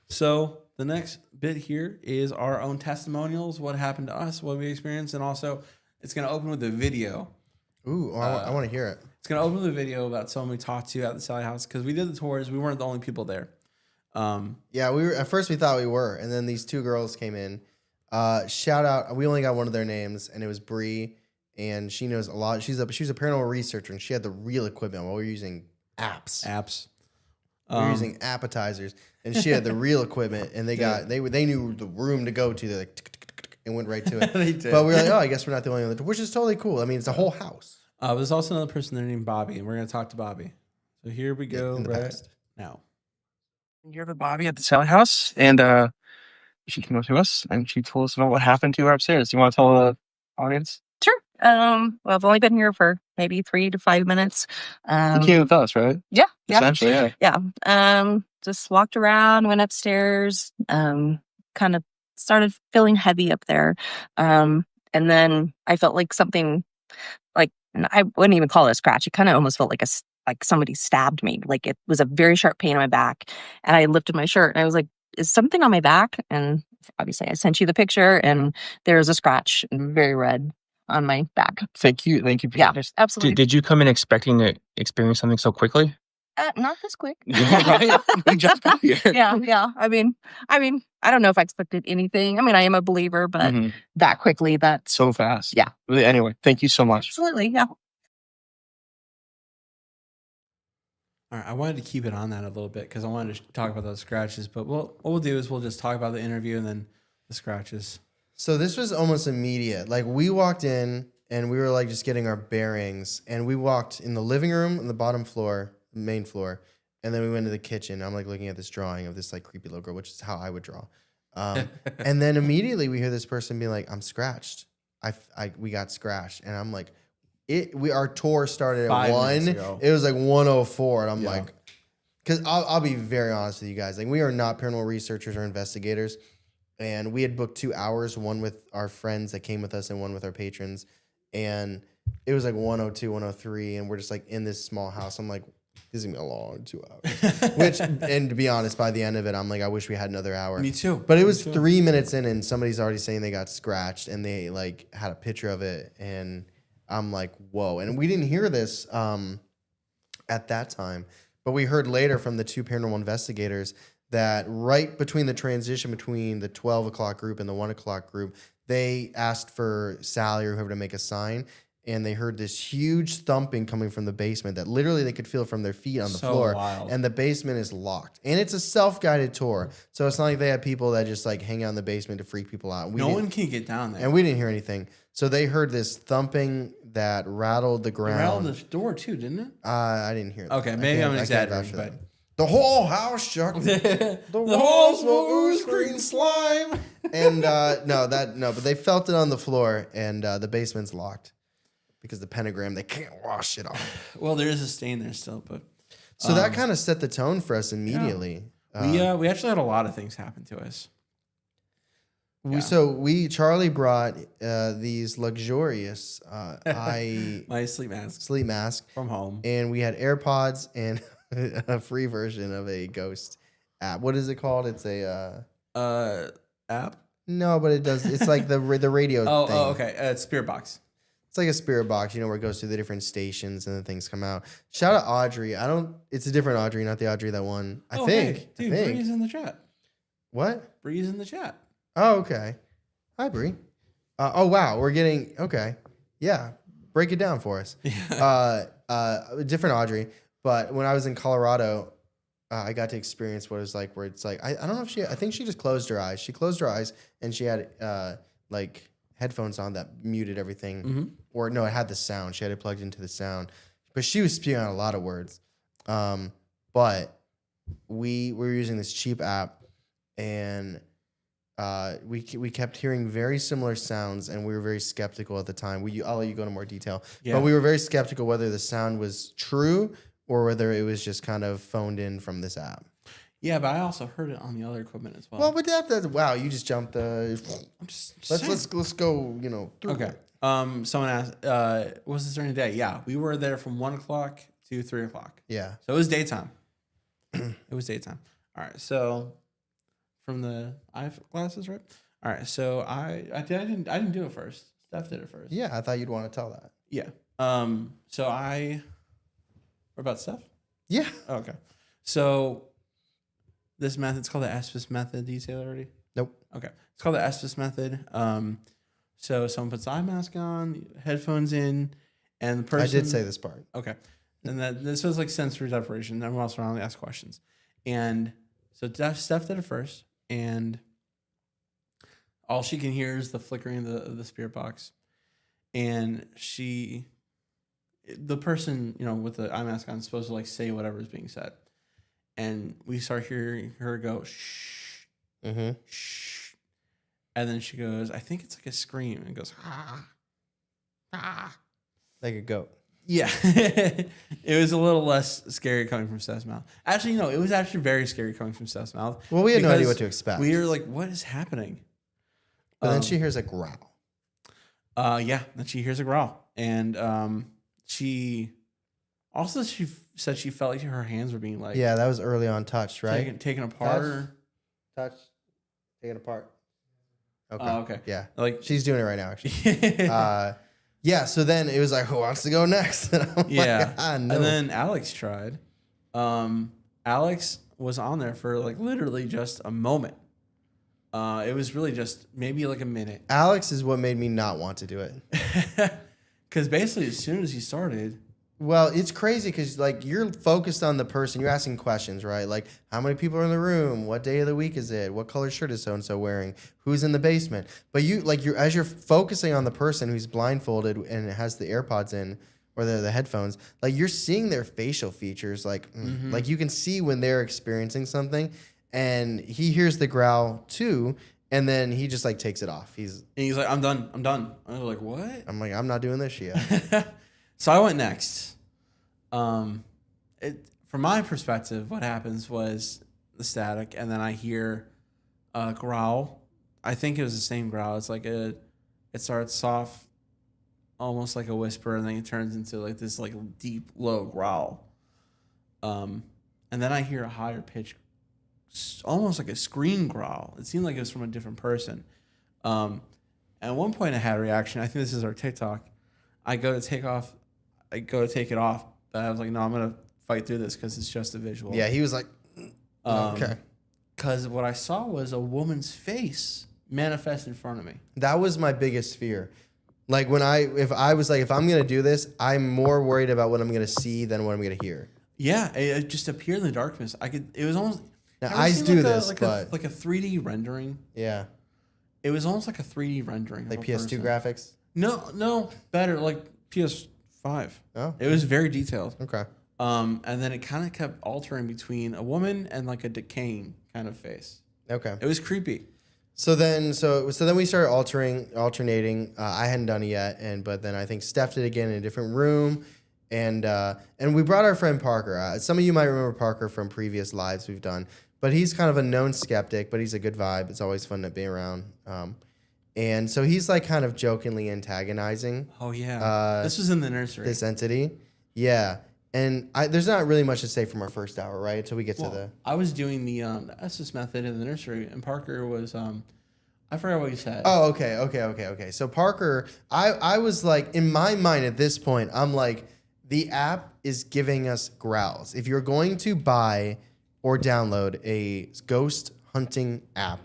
So the next bit here is our own testimonials, what happened to us, what we experienced, and also it's going to open with a video. Ooh, I want to hear it. It's going to open with a video about someone we talked to at the Sallie House because we did the tours. We weren't the only people there. Yeah, we were at first we thought we were, and then these 2 girls came in. Shout out! We only got one of their names, and it was Bree, and she knows a lot. She's a paranormal researcher, and she had the real equipment while we were using apps. We were using appetizers, and she had the real equipment, and they knew the room to go to. They like and went right to it. They did. But we were like, oh, I guess we're not the only one, which is totally cool. I mean, it's a whole house. There's also another person there named Bobby, and we're going to talk to Bobby. So here we go in the right past. now. Here with Bobby at the Sallie House, and she came up to us and she told us about what happened to her upstairs. Do you want to tell the audience? Sure. Well, I've only been here for maybe 3 to 5 minutes. You came with us, right? Yeah. Essentially, yeah. Just walked around, went upstairs, kind of started feeling heavy up there. And then I felt like something, like, I wouldn't even call it a scratch. It kind of almost felt like somebody stabbed me. Like it was a very sharp pain on my back. And I lifted my shirt and I was like, is something on my back? And obviously I sent you the picture and there's a scratch, very red, on my back. Thank you. Yeah, absolutely. Did you come in expecting to experience something so quickly? Not this quick. Right? We just got here. Yeah. I mean, I don't know if I expected anything. I mean, I am a believer, but that quickly, that's So fast. Yeah. Really, anyway, thank you so much. Absolutely, yeah. All right, I wanted to keep it on that a little bit because I wanted to talk about those scratches. But what we'll do is we'll just talk about the interview and then the scratches. So this was almost immediate. Like we walked in and we were like just getting our bearings, and we walked in the living room on the bottom floor, main floor, and then we went to the kitchen. I'm like looking at this drawing of this like creepy little girl, which is how I would draw. And then immediately we hear this person being like, "I'm scratched. We got scratched," and I'm like, our tour started at 5 1. minutes ago. It was like 1:04, and I'm like, because I'll be very honest with you guys, like we are not paranormal researchers or investigators, and we had booked 2 hours, one with our friends that came with us and one with our patrons, and it was like 1:02, 1:03, and we're just like in this small house. I'm like, This is gonna be a long 2 hours. Which, and to be honest, by the end of it, I'm like, I wish we had another hour. Me too. But it was 3 minutes in, and somebody's already saying they got scratched, and they like had a picture of it, and I'm like, whoa. And we didn't hear this at that time, but we heard later from the 2 paranormal investigators that right between the transition between the 12 o'clock group and the 1 o'clock group, they asked for Sallie or whoever to make a sign. And they heard this huge thumping coming from the basement that literally they could feel from their feet on the floor. Wild. And the basement is locked. And it's a self-guided tour. So it's not like they had people that just like hang out in the basement to freak people out. No one can get down there. And we didn't hear anything. So they heard this thumping that rattled the ground. It rattled the door too, didn't it? I didn't hear that. Okay, maybe I'm exaggerating, but the whole house, Chuck. the walls will ooze green slime. And but they felt it on the floor, and the basement's locked. Because the pentagram, they can't wash it off. Well, there is a stain there still, but so that kind of set the tone for us immediately. Yeah. We actually had a lot of things happen to us. Charlie brought these luxurious my sleep mask from home, and we had AirPods and a free version of a ghost app. What is it called? It's a app. No, but it does. It's like the radio. thing. Oh, okay. It's Spirit Box. It's like a spirit box, where it goes through the different stations and the things come out. Shout out Audrey. It's a different Audrey, not the Audrey that won. I think. Hey, dude, Bree's in the chat. What? Bree's in the chat. Oh, okay. Hi, Bree. Oh, wow. We're getting, okay. Yeah. Break it down for us. Different Audrey. But when I was in Colorado, I got to experience what it was like, where it's like, I don't know if I think she just closed her eyes. She closed her eyes and she had headphones on that muted everything. Mm-hmm. Or no, it had the sound. She had it plugged into the sound. But she was spewing out a lot of words. But we were using this cheap app, and we kept hearing very similar sounds, and we were very skeptical at the time. I'll let you go into more detail. Yeah. But we were very skeptical whether the sound was true or whether it was just kind of phoned in from this app. Yeah, but I also heard it on the other equipment as well. Well, but that's wow, you just jumped I'm just let's go, through okay. it. Someone asked, what was this during the day? Yeah, we were there from 1 o'clock to 3 o'clock. Yeah. So it was daytime. It was daytime. All right. So from the eyeglasses, right? All right. So I didn't do it first. Steph did it first. Yeah, I thought you'd want to tell that. Yeah. So we're about Steph? Yeah. Oh, okay. So this method, it's called the Espis method. Do you say that already? Nope. Okay. It's called the Espis method. So someone puts the eye mask on, headphones in, and the person... I did say this part. Okay. And this was like sensory deprivation. Everyone else around asked questions. And so Steph did it first, and all she can hear is the flickering of the spirit box. And the person, with the eye mask on is supposed to say whatever is being said. And we start hearing her go, shh, shh. And then she goes, I think it's like a scream, and goes, ah, ah. Like a goat. Yeah. It was a little less scary coming from Steph's mouth. Actually, no, it was actually very scary coming from Steph's mouth. Well, we had no idea what to expect. We were like, what is happening? But then she hears a growl. Yeah, then she hears a growl. And she said she felt like her hands were being yeah, that was early on touched, right? Taken apart. Touch. Taken apart. Okay. Okay. Yeah. She's doing it right now, actually. Yeah, so then it was like, who wants to go next? And I'm yeah. no. And then Alex tried. Alex was on there for literally just a moment. It was really just maybe a minute. Alex is what made me not want to do it. Because basically, as soon as he started... Well, it's crazy because you're focused on the person. You're asking questions, right? Like, how many people are in the room? What day of the week is it? What color shirt is so-and-so wearing? Who's in the basement? But as you're focusing on the person who's blindfolded and has the AirPods in or the headphones, you're seeing their facial features. You can see when they're experiencing something, and he hears the growl too. And then he just takes it off. He's like, I'm done. I was like, what? I'm like, I'm not doing this shit. So I went next. From my perspective, what happens was the static, and then I hear a growl. I think it was the same growl. It's it starts soft, almost like a whisper, and then it turns into this deep, low growl. And then I hear a higher pitch, almost like a scream growl. It seemed like it was from a different person. At one point I had a reaction. I think this is our TikTok. I go to take it off. But I was like, no, I'm going to fight through this because it's just a visual. Yeah, he was like, okay. Because what I saw was a woman's face manifest in front of me. That was my biggest fear. Like if I'm going to do this, I'm more worried about what I'm going to see than what I'm going to hear. Yeah, it just appeared in the darkness. It was almost... Now, eyes do this, like but... a 3D rendering. Yeah. It was almost like a 3D rendering. Like of a PS2 person. graphics? No, better, like PS5. Oh. It was very detailed. Okay. And then it kind of kept altering between a woman and like a decaying kind of face. Okay. It was creepy. So then we started alternating. I hadn't done it yet, but then I think Steph did again in a different room, and we brought our friend Parker. Some of you might remember Parker from previous lives we've done, but he's kind of a known skeptic, but he's a good vibe. It's always fun to be around. And so he's like kind of jokingly antagonizing. Oh yeah. This was in the nursery. This entity, yeah. And there's not really much to say from our first hour, right? Until we get to the... I was doing the Estes method in the nursery, and Parker was... I forgot what you said. Oh, okay. So Parker, I was like, in my mind at this point, I'm like, the app is giving us growls. If you're going to buy or download a ghost hunting app,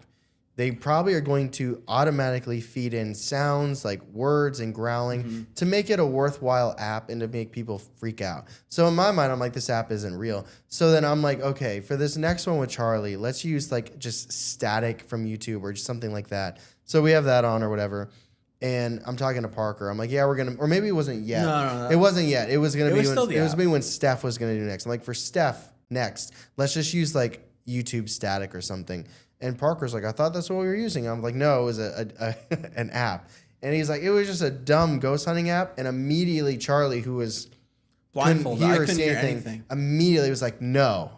they probably are going to automatically feed in sounds like words and growling to make it a worthwhile app and to make people freak out. So in my mind, I'm like, this app isn't real. So then I'm like, okay, for this next one with Charlie, let's use like just static from YouTube or just something like that. So we have that on or whatever. And I'm talking to Parker. I'm like, yeah, we're going to, or maybe it wasn't yet. No. It wasn't yet. It was going to be, it was when Steph was going to do next. I'm like, for Steph next, let's just use like YouTube static or something. And Parker's like, I thought that's what we were using. I'm like, no, it was an app. And he's like, it was just a dumb ghost hunting app. And immediately Charlie, who was blindfolded, I couldn't hear anything, anything. Immediately was like, no.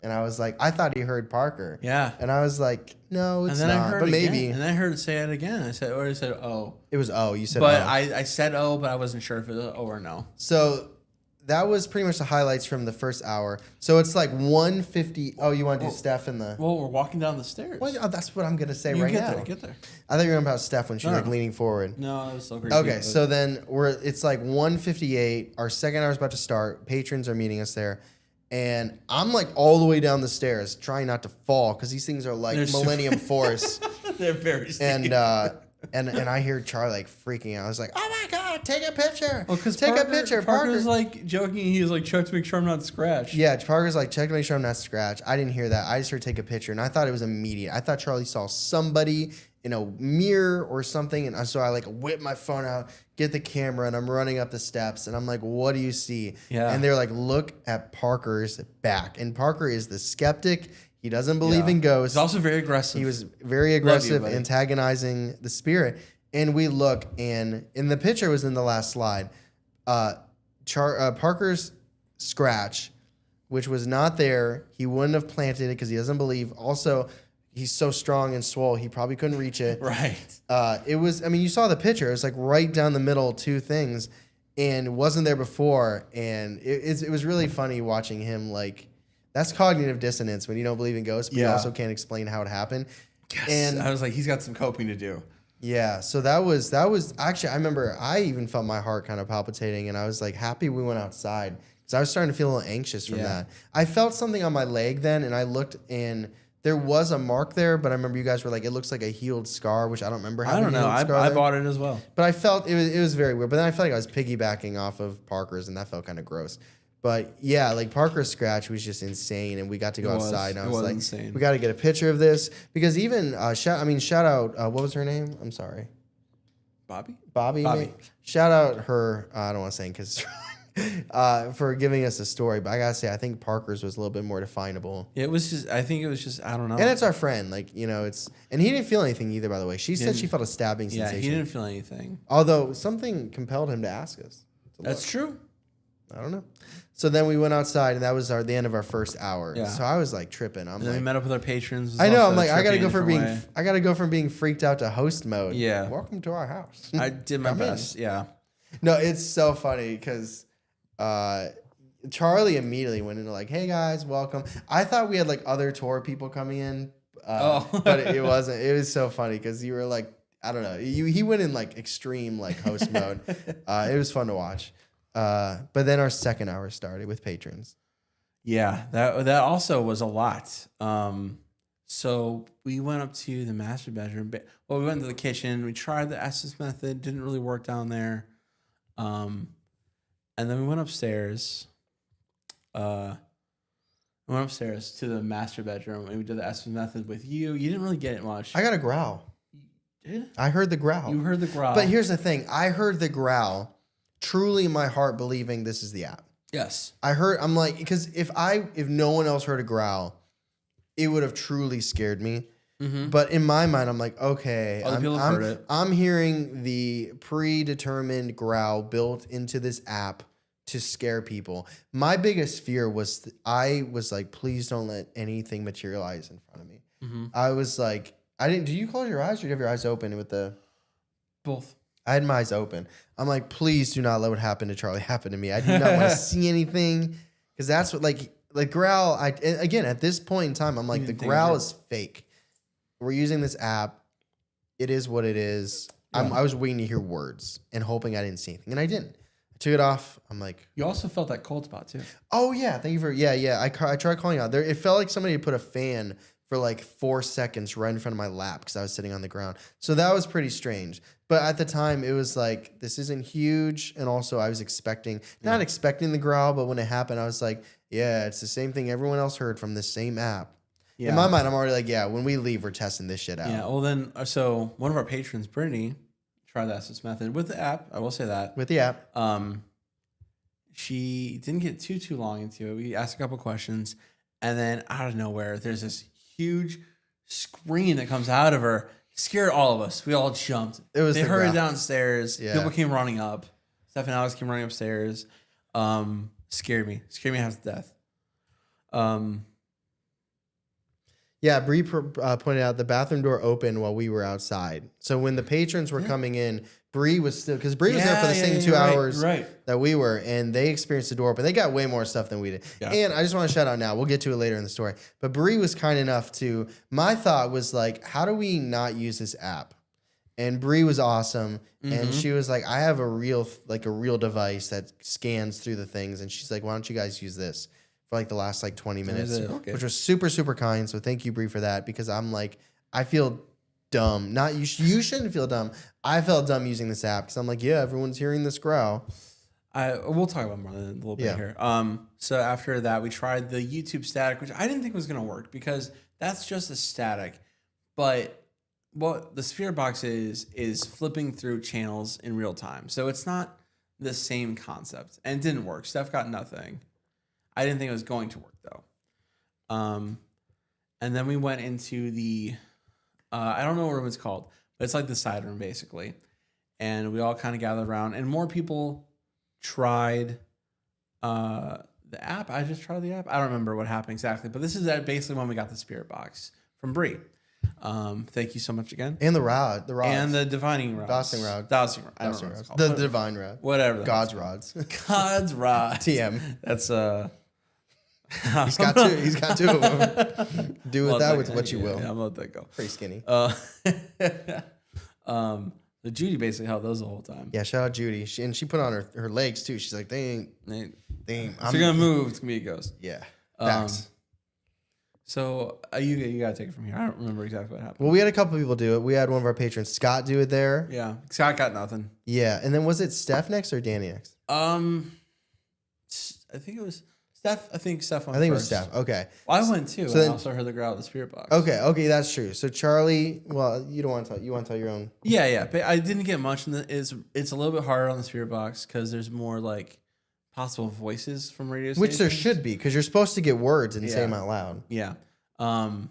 And I was like, I thought he heard Parker. Yeah. And I was like, no, it's and then not. I heard But again, maybe. And then I heard it say it again. I said, oh. It was oh. You said but oh. I said oh, but I wasn't sure if it was oh or no. So that was pretty much the highlights from the first hour. So it's like 1:50. Oh, you want to do Steph in the... Well, we're walking down the stairs. Well, oh, that's what I'm going to say you right get now. There, get there. I thought you were talking about Steph when she was like leaning forward. No, it was so great. Okay, so then it's like 1:58. Our second hour is about to start. Patrons are meeting us there. And I'm like all the way down the stairs trying not to fall because these things are like Millennium Force. They're very steep. And I hear Charlie like freaking out. I was like, "Oh my god, take a picture! Well, take a picture!" Parker's like joking. He's like, "Check to make sure I'm not scratched." Yeah, Parker's like, "Check to make sure I'm not scratched." I didn't hear that. I just heard take a picture, and I thought it was immediate. I thought Charlie saw somebody in a mirror or something, and so I like whip my phone out, get the camera, and I'm running up the steps, and I'm like, "What do you see?" Yeah. And they're like, "Look at Parker's back," and Parker is the skeptic. He doesn't believe in ghosts. He's also very aggressive. He was very aggressive, antagonizing the spirit. And we look, and in the picture was in the last slide. Parker's scratch, which was not there. He wouldn't have planted it because he doesn't believe. Also, he's so strong and swole, he probably couldn't reach it. Right. It was. I mean, you saw the picture. It was like right down the middle, two things, and wasn't there before. And it was really funny watching him like. That's cognitive dissonance when you don't believe in ghosts, but you also can't explain how it happened. Yes. And I was like, he's got some coping to do. Yeah, so that was actually, I remember I even felt my heart kind of palpitating, and I was like happy we went outside because I was starting to feel a little anxious from that. I felt something on my leg then, and I looked, and there was a mark there, but I remember you guys were like, it looks like a healed scar, which I don't remember having. I don't know. I bought it as well. But I felt it was very weird. But then I felt like I was piggybacking off of Parker's, and that felt kind of gross. But yeah, like Parker's scratch was just insane, and we got to go outside, and I was like, insane. We got to get a picture of this because even shout out, what was her name? I'm sorry, Bobby. Shout out her. I don't want to say because for giving us a story, but I gotta say I think Parker's was a little bit more definable. It was just. I think it was just. I don't know. And it's our friend, like it's, and he didn't feel anything either. By the way, she said she felt a stabbing sensation. Yeah, he didn't feel anything. Although something compelled him to ask us. That's true. I don't know. So then we went outside, and that was the end of our first hour. Yeah. So I was like tripping. And then we met up with our patrons. I know. I'm like, I gotta go from being freaked out to host mode. Yeah. Welcome to our house. I did my best. Yeah. No, it's so funny because Charlie immediately went into like, "Hey guys, welcome." I thought we had like other tour people coming in, but it wasn't. It was so funny because you were like, I don't know, he went in like extreme like host mode. It was fun to watch. But then our second hour started with patrons. Yeah, that also was a lot. So we went up to the master bedroom. Well, we went to the kitchen. We tried the Estes method. Didn't really work down there. And then we went upstairs. We went upstairs to the master bedroom and we did the Estes method with you. You didn't really get it much. I got a growl. You did? I heard the growl. You heard the growl. But here's the thing. I heard the growl, truly in my heart believing this is the app. Yes. I'm like, because if no one else heard a growl, it would have truly scared me. Mm-hmm. But in my mind, I'm like, okay, heard it. I'm hearing the predetermined growl built into this app to scare people. My biggest fear was I was like, please don't let anything materialize in front of me. Mm-hmm. I was like, do you close your eyes or do you have your eyes open with the... Both. I had my eyes open. I'm like, please do not let what happened to Charlie happen to me. I do not want to see anything because that's what like growl. Again, at this point in time, I'm like, the growl is fake. We're using this app. It is what it is. Yeah. I was waiting to hear words and hoping I didn't see anything, and I didn't. I took it off. I'm like, you also felt that cold spot too. oh yeah, thank you for yeah. I tried calling out there. It felt like somebody had put a fan for like 4 seconds right in front of my lap because I was sitting on the ground. So that was pretty strange. But at the time, it was like, this isn't huge. And also I was not expecting the growl, but when it happened, I was like, yeah, it's the same thing everyone else heard from the same app. Yeah. In my mind, I'm already like, yeah, when we leave, we're testing this shit out. Yeah, well then, so one of our patrons, Brittany, tried the Estes method with the app. I will say that. With the app. She didn't get too long into it. We asked a couple questions. And then out of nowhere, there's this huge scream that comes out of her. Scared all of us. We all jumped. They hurried downstairs. Yeah. People came running up. Steph and Alex came running upstairs. Scared me half to death. Yeah, Bree pointed out the bathroom door opened while we were outside. So when the patrons were coming in, Bree was still, because Bree was there for the same 2 hours that we were, and they experienced the door open. They got way more stuff than we did. Yeah. And I just want to shout out now. We'll get to it later in the story. But Bree was kind enough to, my thought was like, how do we not use this app? And Bree was awesome. Mm-hmm. And she was like, I have a real device that scans through the things. And she's like, why don't you guys use this for like the last like 20 minutes, which was super, super kind. So thank you, Bree, for that, because I'm like, I feel dumb. Not you. You shouldn't feel dumb. I felt dumb using this app because I'm like, yeah, everyone's hearing this growl. We'll talk about more in a little bit here. So after that, we tried the YouTube static, which I didn't think was going to work because that's just a static. But what the Spirit Box is flipping through channels in real time. So it's not the same concept, and it didn't work. Steph got nothing. I didn't think it was going to work though. And then we went into the I don't know what room it's called, but it's like the side room basically. And we all kind of gathered around, and more people tried the app. I just tried the app. I don't remember what happened exactly, but this is basically when we got the Spirit Box from Bree. Thank you so much again. And the rods. And the divining rods. Dowsing rod. I don't know what it's called. The divine rod. Whatever. God's rods. God's rods. TM. That's He's got two. He's got two of them. Do with that with what you will. Yeah, I'm gonna let that go. Pretty skinny. The Judy basically held those the whole time. Yeah, shout out Judy. She put on her legs too. She's like, they ain't. If you're gonna move, it's gonna be a ghost. Yeah. Facts. So you gotta take it from here. I don't remember exactly what happened. Well, we had a couple people do it. We had one of our patrons, Scott, do it there. Yeah, Scott got nothing. Yeah, and then was it Steph next or Danny next? I think it was Steph. I think Steph went I think first. it was Steph. Okay. Well, I went too. So I also heard the growl of the Spirit Box. Okay, that's true. So Charlie, well, you don't want to tell. You want to tell your own. Yeah. But I didn't get much. It's a little bit harder on the Spirit Box because there's more like possible voices from radio stations. Which there should be, because you're supposed to get words and say them out loud. Yeah. But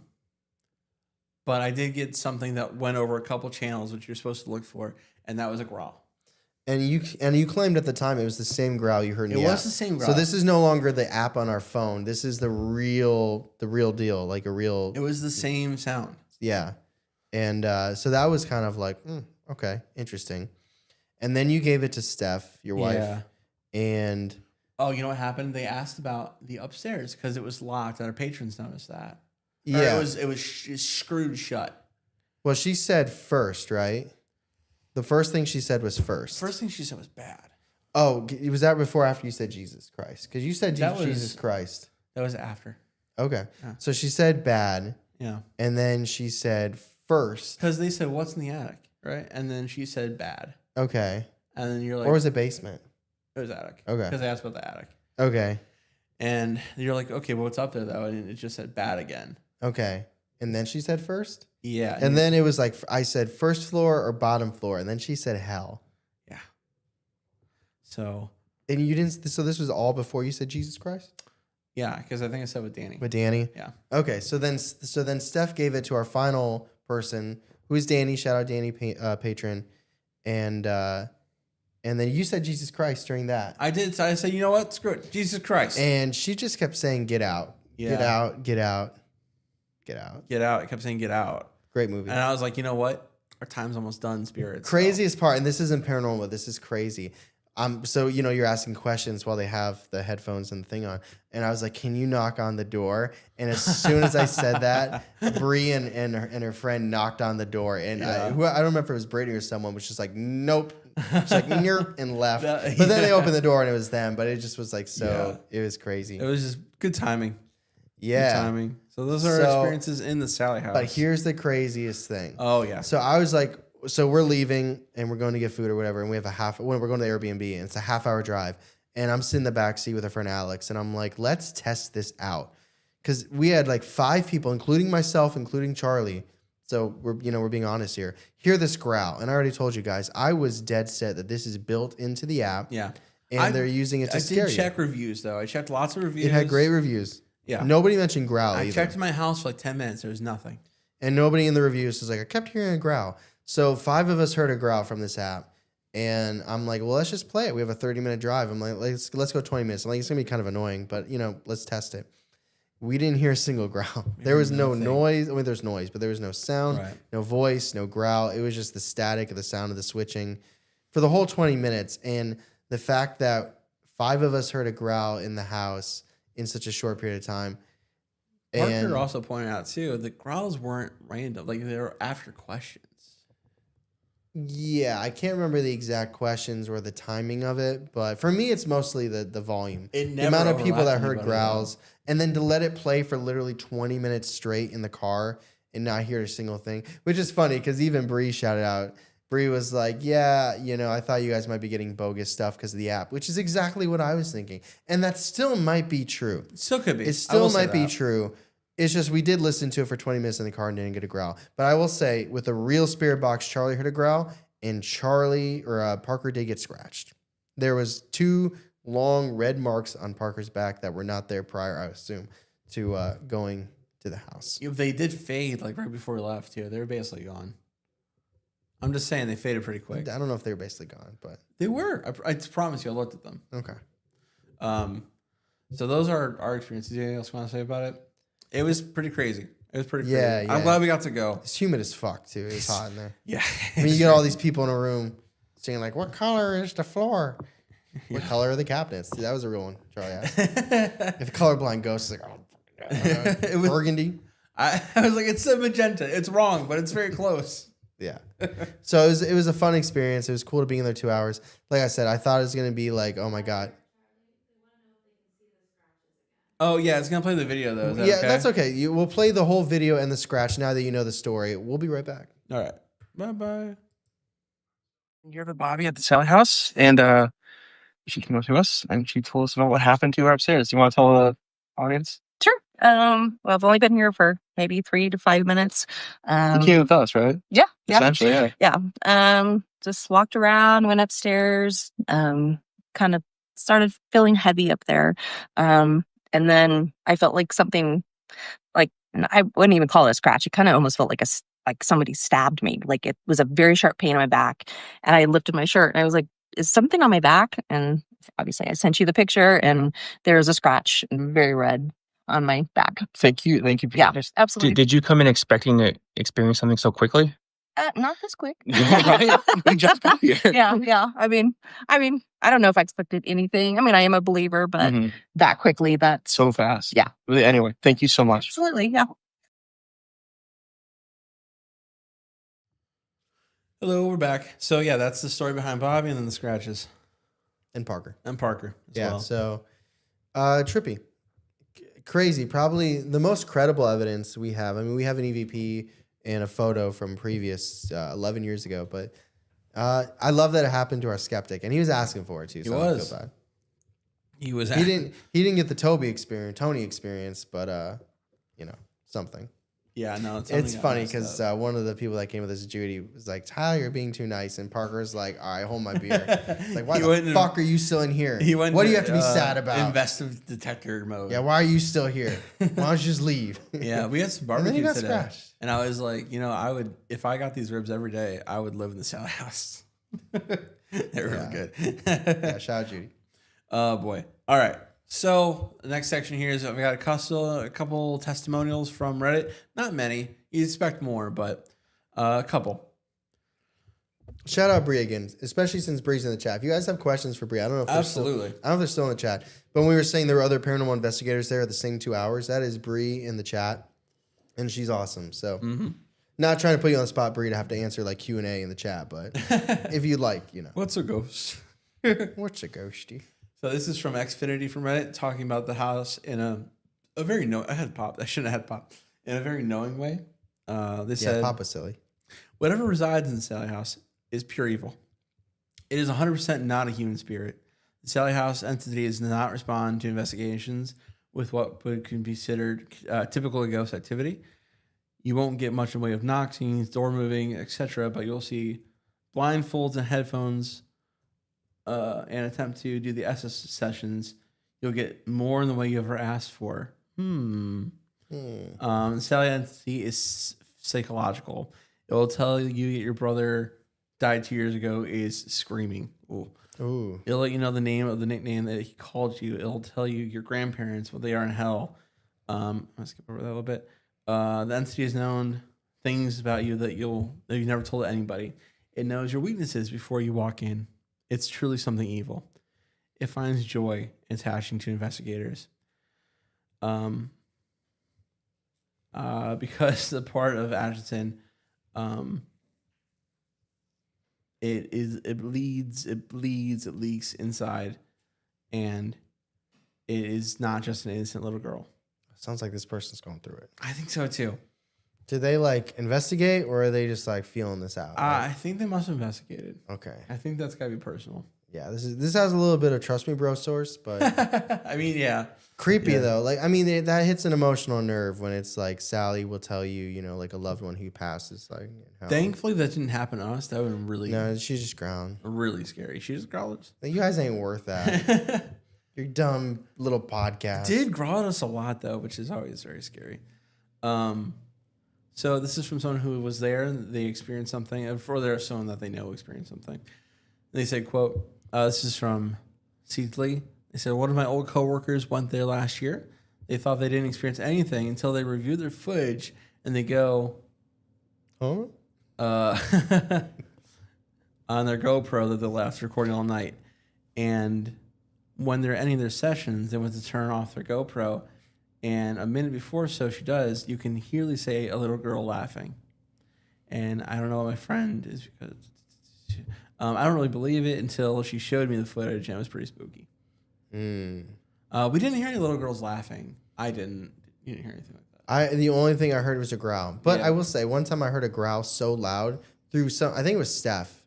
I did get something that went over a couple channels, which you're supposed to look for, and that was a growl. And you claimed at the time it was the same growl you heard in the app. It was the same growl. So this is no longer the app on our phone. This is the real deal, like a real. It was the same sound. Yeah. And so that was kind of like, okay, interesting. And then you gave it to Steph, your wife. Yeah. And Oh, you know what happened? They asked about the upstairs because it was locked, and our patrons noticed that. Or Yeah. it was screwed shut. Well, she said first, right? The first thing she said was first. First thing she said was bad. Oh, was that before or after you said Jesus Christ? Because you said That was- Jesus Christ. That was after. Okay. Yeah. So she said bad, Yeah. and then she said first. Because they said, "What's in the attic?" Right, and then she said bad, Okay. and then you're like, Or was it basement? it was attic. Okay. Because they asked about the attic, Okay. and you're like, "Okay, well, what's up there though?" And it just said bad again. Okay. And then she said first? Yeah. And then it was like, I said first floor or bottom floor. And then she said hell. yeah. So And you didn't, so this was all before you said Jesus Christ? yeah, because I think I said with Danny. With Danny? Yeah. Okay. So then Steph gave it to our final person, who is Danny. Shout out Danny, patron. And then you said Jesus Christ during that. I did. So I said, you know what? Screw it. Jesus Christ. And she just kept saying, get out. Yeah. Get out. Get out. Get out. Get out. I kept saying, get out. Great movie. And I was like, you know what? Our time's almost done, spirits. Craziest part, and this isn't paranormal, this is crazy. So you're asking questions while they have the headphones and the thing on, and I was like, "Can you knock on the door?" And as soon as I said that, Bree and her friend knocked on the door, and I don't remember if it was Brady or someone was just like, "Nope," she's like, "Nope," and left. But then they opened the door and it was them. But it just was like it was crazy. It was just good timing. Yeah, Good timing. So those are our experiences in the Sallie House. But here's the craziest thing. Oh yeah. So I was like, so we're leaving and we're going to get food or whatever, and we have we're going to the Airbnb, and it's a half-hour drive, and I'm sitting in the back seat with our friend Alex, and I'm like, let's test this out, because we had like 5 people, including myself, including Charlie. So we're being honest here. Hear this growl, and I already told you guys, I was dead set that this is built into the app. Yeah. And they're using it to scare you. I did check reviews though. I checked lots of reviews. It had great reviews. Yeah. Nobody mentioned growl I either. checked in my house for like 10 minutes. There was nothing. And nobody in the reviews was like, I kept hearing a growl. So 5 of us heard a growl from this app. And I'm like, well, let's just play it. We have a 30-minute drive. I'm like, let's go 20 minutes. I'm like, it's going to be kind of annoying, but, let's test it. We didn't hear a single growl. There was no noise. I mean, there's noise, but there was no sound, no voice, no growl. It was just the static of the sound of the switching for the whole 20 minutes. And the fact that 5 of us heard a growl in the house in such a short period of time. Parker also pointed out too, the growls weren't random. Like they were after questions. Yeah, I can't remember the exact questions or the timing of it, but for me, it's mostly the volume. It never the amount of people that heard overlapped growls, and then to let it play for literally 20 minutes straight in the car and not hear a single thing, which is funny because even Bree shouted out. Bree was like, yeah, I thought you guys might be getting bogus stuff because of the app, which is exactly what I was thinking. And that still might be true. It still could be. It still might be true. It's just we did listen to it for 20 minutes in the car and didn't get a growl. But I will say, with the real spirit box, Charlie heard a growl, and Parker did get scratched. There was 2 long red marks on Parker's back that were not there prior, I assume, to going to the house. They did fade like right before we left too. They were basically gone. I'm just saying they faded pretty quick. I don't know if they were basically gone, but they were. I promise you, I looked at them. Okay. So those are our experiences. Anything else you want to say about it? It was pretty crazy. It was pretty Yeah, crazy. yeah. I'm glad we got to go. It's humid as fuck, too. It's hot in there. Yeah. I mean, you get all these people in a room saying, like, what color is the floor? What color are the cabinets? That was a real one, Charlie asked. If a colorblind ghost is like, oh, It was- burgundy. I was like, it's a magenta. It's wrong, but it's very close. Yeah. So it was a fun experience. It was cool to be in there 2 hours. Like I said, I thought it was going to be like, oh my God. Oh, yeah. It's going to play the video, though. Is that okay? That's okay. We'll play the whole video and the scratch now that you know the story. We'll be right back. All right. Bye-bye. Here with Bobby at the Sallie House, and she came up to us and she told us about what happened to her upstairs. Do you want to tell the audience? Sure. Well, I've only been here for maybe 3 to 5 minutes. You came with us, right? Yeah. Essentially, yeah. Just walked around, went upstairs, kind of started feeling heavy up there. And then I felt like something, like, and I wouldn't even call it a scratch. It kind of almost felt like somebody stabbed me. Like it was a very sharp pain on my back. And I lifted my shirt and I was like, is something on my back? And obviously I sent you the picture and there was a scratch, very red, on my back. Thank you. Yeah, absolutely. Did you come in expecting to experience something so quickly? Not this quick. Right? We just got here. Yeah. I mean, I don't know if I expected anything. I mean, I am a believer, but Mhm. that quickly, that's So fast. Yeah. Really, anyway, thank you so much. absolutely, yeah. Hello, we're back. So yeah, that's the story behind Bobby, and then the scratches And Parker. and Parker as Yeah. well. So, trippy, crazy. Probably the most credible evidence we have. I mean, we have an EVP and a photo from previous 11 years ago, but I love that it happened to our skeptic, and he was asking for it too. So I don't feel bad. He was. He didn't get the Tony experience, but something. Yeah, no. It's funny because one of the people that came with us, Judy, was like, "Tyler, you're being too nice," and Parker's like, "All right, hold my beer." It's like, why the fuck are you still in here? What do you have to be sad about? Investigative detector mode. Yeah, why are you still here? Why don't you just leave? Yeah, we had some And barbecue then you got today, scratched. and I was like, I would if I got these ribs every day, I would live in the Sallie House. They're really good. Yeah, shout out Judy. Oh boy! All right. So the next section here is we got a couple testimonials from Reddit. Not many. You expect more, but a couple. Shout out Bree again, especially since Bree's in the chat. If you guys have questions for Bree, I don't know if Absolutely. I don't know if they're still in the chat. But when we were saying there were other paranormal investigators there at the same 2 hours, that is Bree in the chat, and she's awesome. So, not trying to put you on the spot, Bree, to have to answer like Q&A in the chat, but if you'd like, What's a ghost? what's a ghosty? So this is from Xfinity from Reddit, talking about the house in a very I had pop. I shouldn't have had pop. In a very knowing way. They said, Pop was silly. whatever resides in the Sallie House is pure evil. It is 100% not a human spirit. The Sallie House entity does not respond to investigations with what would be considered typical ghost activity. You won't get much in the way of knockings, door moving, etc., but you'll see blindfolds and headphones and attempt to do the SS sessions. You'll get more in the way you ever asked for. The Sallie entity is psychological. It will tell you that your brother died 2 years ago is screaming. Ooh. It'll let you know the name of the nickname that he called you. It'll tell you your grandparents, what they are in hell. I'm gonna skip over that a little bit. The entity has known things about you that you've never told anybody. It knows your weaknesses before you walk in. It's truly something evil. It finds joy in attaching to investigators. Because the part of Atchison, it bleeds, it leaks inside, and it is not just an innocent little girl. Sounds like this person's going through it. I think so too. Did they investigate, or are they just feeling this out? I think they must have investigated. Okay. I think that's gotta be personal. Yeah, this has a little bit of trust me bro source, but I mean, yeah. creepy Yeah. though. That hits an emotional nerve when it's Sally will tell you, a loved one who passes how. Thankfully, that didn't happen to us. That would have been really, No, she's just ground. really scary. She just growled us. You guys ain't worth that. Your dumb little podcast. Did growl at us a lot though, which is always very scary. So this is from someone who was there and they experienced something, or there's someone that they know experienced something. They said, quote, this is from Seedley. They said, one of my old coworkers went there last year. They thought they didn't experience anything until they reviewed their footage and they go, Huh? on their GoPro that they left recording all night. And when they're ending their sessions, they went to turn off their GoPro. And a minute before she does, you can hearly say a little girl laughing. And I don't know what my friend is because I don't really believe it until she showed me the footage and it was pretty spooky. We didn't hear any little girls laughing. I didn't. You didn't hear anything like that. The only thing I heard was a growl. But Yeah. I will say, one time I heard a growl so loud through I think it was Steph,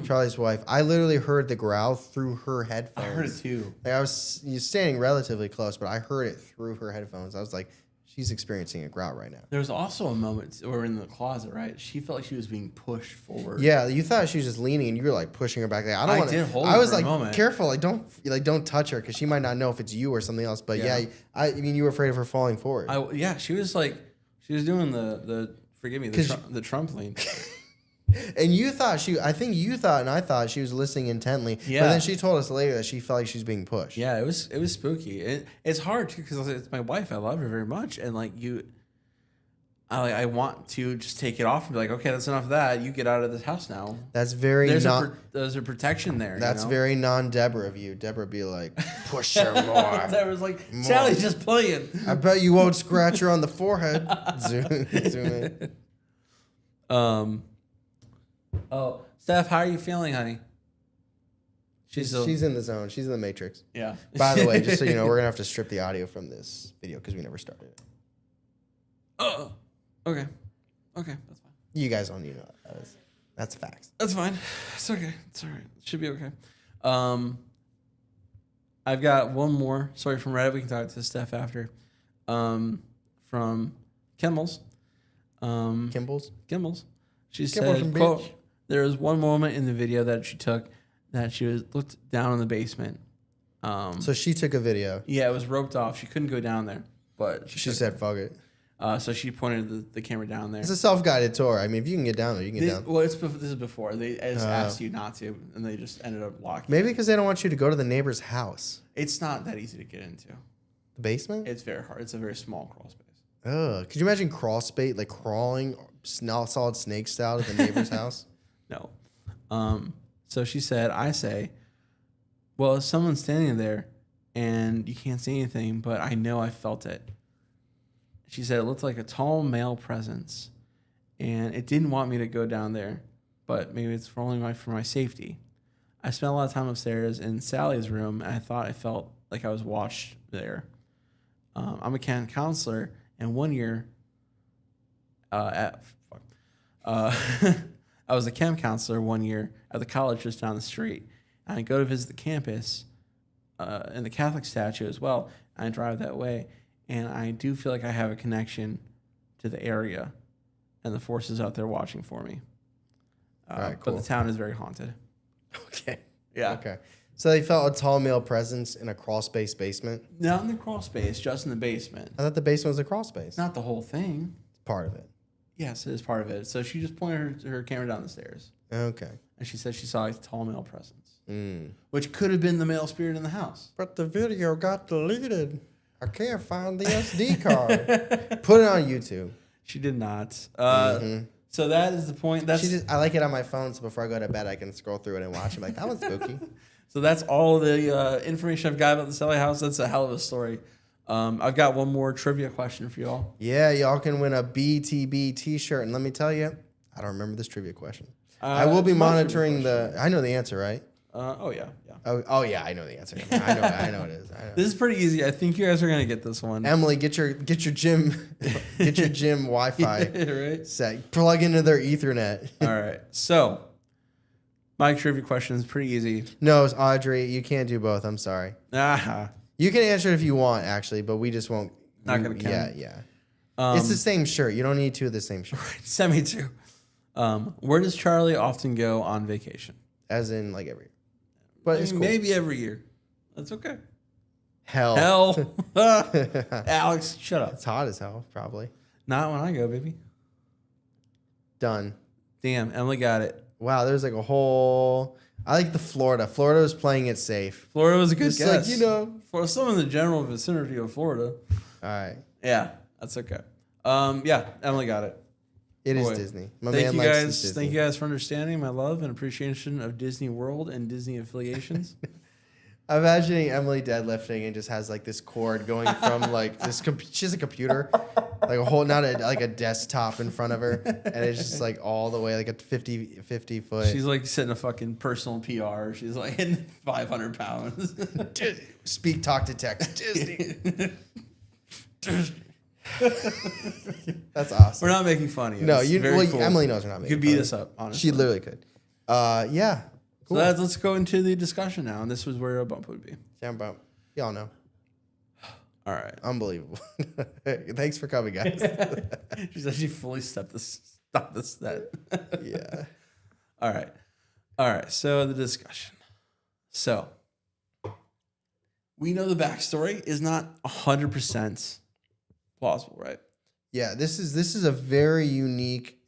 Charlie's wife. I literally heard the growl through her headphones. I heard it too. I was standing relatively close, but I heard it through her headphones. I was like, she's experiencing a growl right now. There was also a moment where we were in the closet, right? She felt like she was being pushed forward. Yeah, you thought she was just leaning, and you were pushing her back. I did hold I her was for a moment. careful, don't touch her because she might not know if it's you or something else. But Yeah. I mean, you were afraid of her falling forward. She was doing the forgive me, the trampoline. And you thought I think you thought, and I thought she was listening intently. Yeah. But then she told us later that she felt like she was being pushed. Yeah, it was spooky. It's hard too because it's my wife. I love her very much, and I want to just take it off and be like, okay, that's enough of that. You get out of this house now. That's very There's a protection there. That's you know? very non-Deborah of you. Deborah be like, push her more. Deborah's like, Sallie's just playing. I bet you won't scratch her on the forehead. Zoom in. Oh, Steph, how are you feeling, honey? She's in the zone. She's in the Matrix. Yeah. By the way, just so you know, we're gonna have to strip the audio from this video because we never started it. Oh. Okay. Okay, that's fine. You guys don't need to know that's facts. That's fine. It's okay. It's all right. It should be okay. I've got one more story from Reddit. We can talk to Steph after. From Kimmels. Kimball's. She Kimball's said, quote, there was one moment in the video that she took that she looked down in the basement. So she took a video. Yeah, it was roped off. She couldn't go down there, but She said, "Fuck it." So she pointed the camera down there. It's a self-guided tour. I mean, if you can get down there, you can get down. Well, this is before. They just asked you not to, and they just ended up locking. Maybe because they don't want you to go to the neighbor's house. It's not that easy to get into. The basement? It's very hard. It's a very small crawl space. Could you imagine crawl space, like crawling solid snake style to the neighbor's house? No. So she said, I say, well, if someone's standing there and you can't see anything, but I know I felt it. She said it looked like a tall male presence, and it didn't want me to go down there, but maybe it's for my safety. I spent a lot of time upstairs in Sallie's room, and I thought I felt like I was watched there. I'm a camp counselor, and one year, I was a camp counselor one year at the college just down the street, and I go to visit the campus, and the Catholic statue as well. And I drive that way. And I do feel like I have a connection to the area and the forces out there watching for me. All right, cool. But the town is very haunted. Okay. Yeah. Okay. So they felt a tall male presence in a crawl space basement? Not in the crawl space, just in the basement. I thought the basement was a crawl space. Not the whole thing. It's part of it. Yes, it is part of it. So she just pointed her camera down the stairs. Okay. And she said she saw a tall male presence, which could have been the male spirit in the house. But the video got deleted. I can't find the SD card. Put it on YouTube. She did not. So that is the point. I like it on my phone, so before I go to bed, I can scroll through it and watch it. Like, that was spooky. So that's all the information I've got about the Sallie House. That's a hell of a story. I've got one more trivia question for y'all. Yeah, y'all can win a BTB t-shirt. And let me tell you, I don't remember this trivia question. I will be monitoring I know the answer, right? Oh, yeah. Oh, yeah, I know the answer. I know it is. I know. This is pretty easy. I think you guys are going to get this one. Emily, get your gym Wi-Fi right? set. Plug into their Ethernet. All right. So, my trivia question is pretty easy. No, Audrey, you can't do both. I'm sorry. Ah, You can answer it if you want, actually, but we just won't. Not going to count. Yeah. It's the same shirt. You don't need two of the same shirt. Send me two. Where does Charlie often go on vacation? As in, like, every year. But it's cool. Maybe every year. That's okay. Hell. Alex, shut up. It's hot as hell, probably. Not when I go, baby. Done. Damn, Emily got it. Wow, there's like a whole... I like the Florida. Florida was playing it safe. Florida was a good It's guess. like, For some in the general vicinity of Florida. All right. Yeah, that's okay. Yeah, Emily got it. It is Boy. Disney. My Thank man you likes guys. his Disney. Thank you guys for understanding my love and appreciation of Disney World and Disney affiliations. I'm imagining Emily deadlifting and just has like this cord going from like this. She has a computer, like a whole, not like a desktop in front of her, and it's just like all the way like a 50 foot. She's like sitting a fucking personal PR. She's like hitting 500 pounds. Speak, talk to text. Disney. That's awesome. We're not making fun of you. No, It's you. very Well, cool. Emily knows we're not You making. could beat fun. us up, honestly. She literally could. Yeah. Cool. So let's go into the discussion now, and this was where a bump would be. Jam bump. Y'all know. All right. Unbelievable. Thanks for coming, guys. She's actually fully stop this set. Yeah. All right. So the discussion. So we know the backstory is not 100% plausible, right? Yeah. This is a very unique.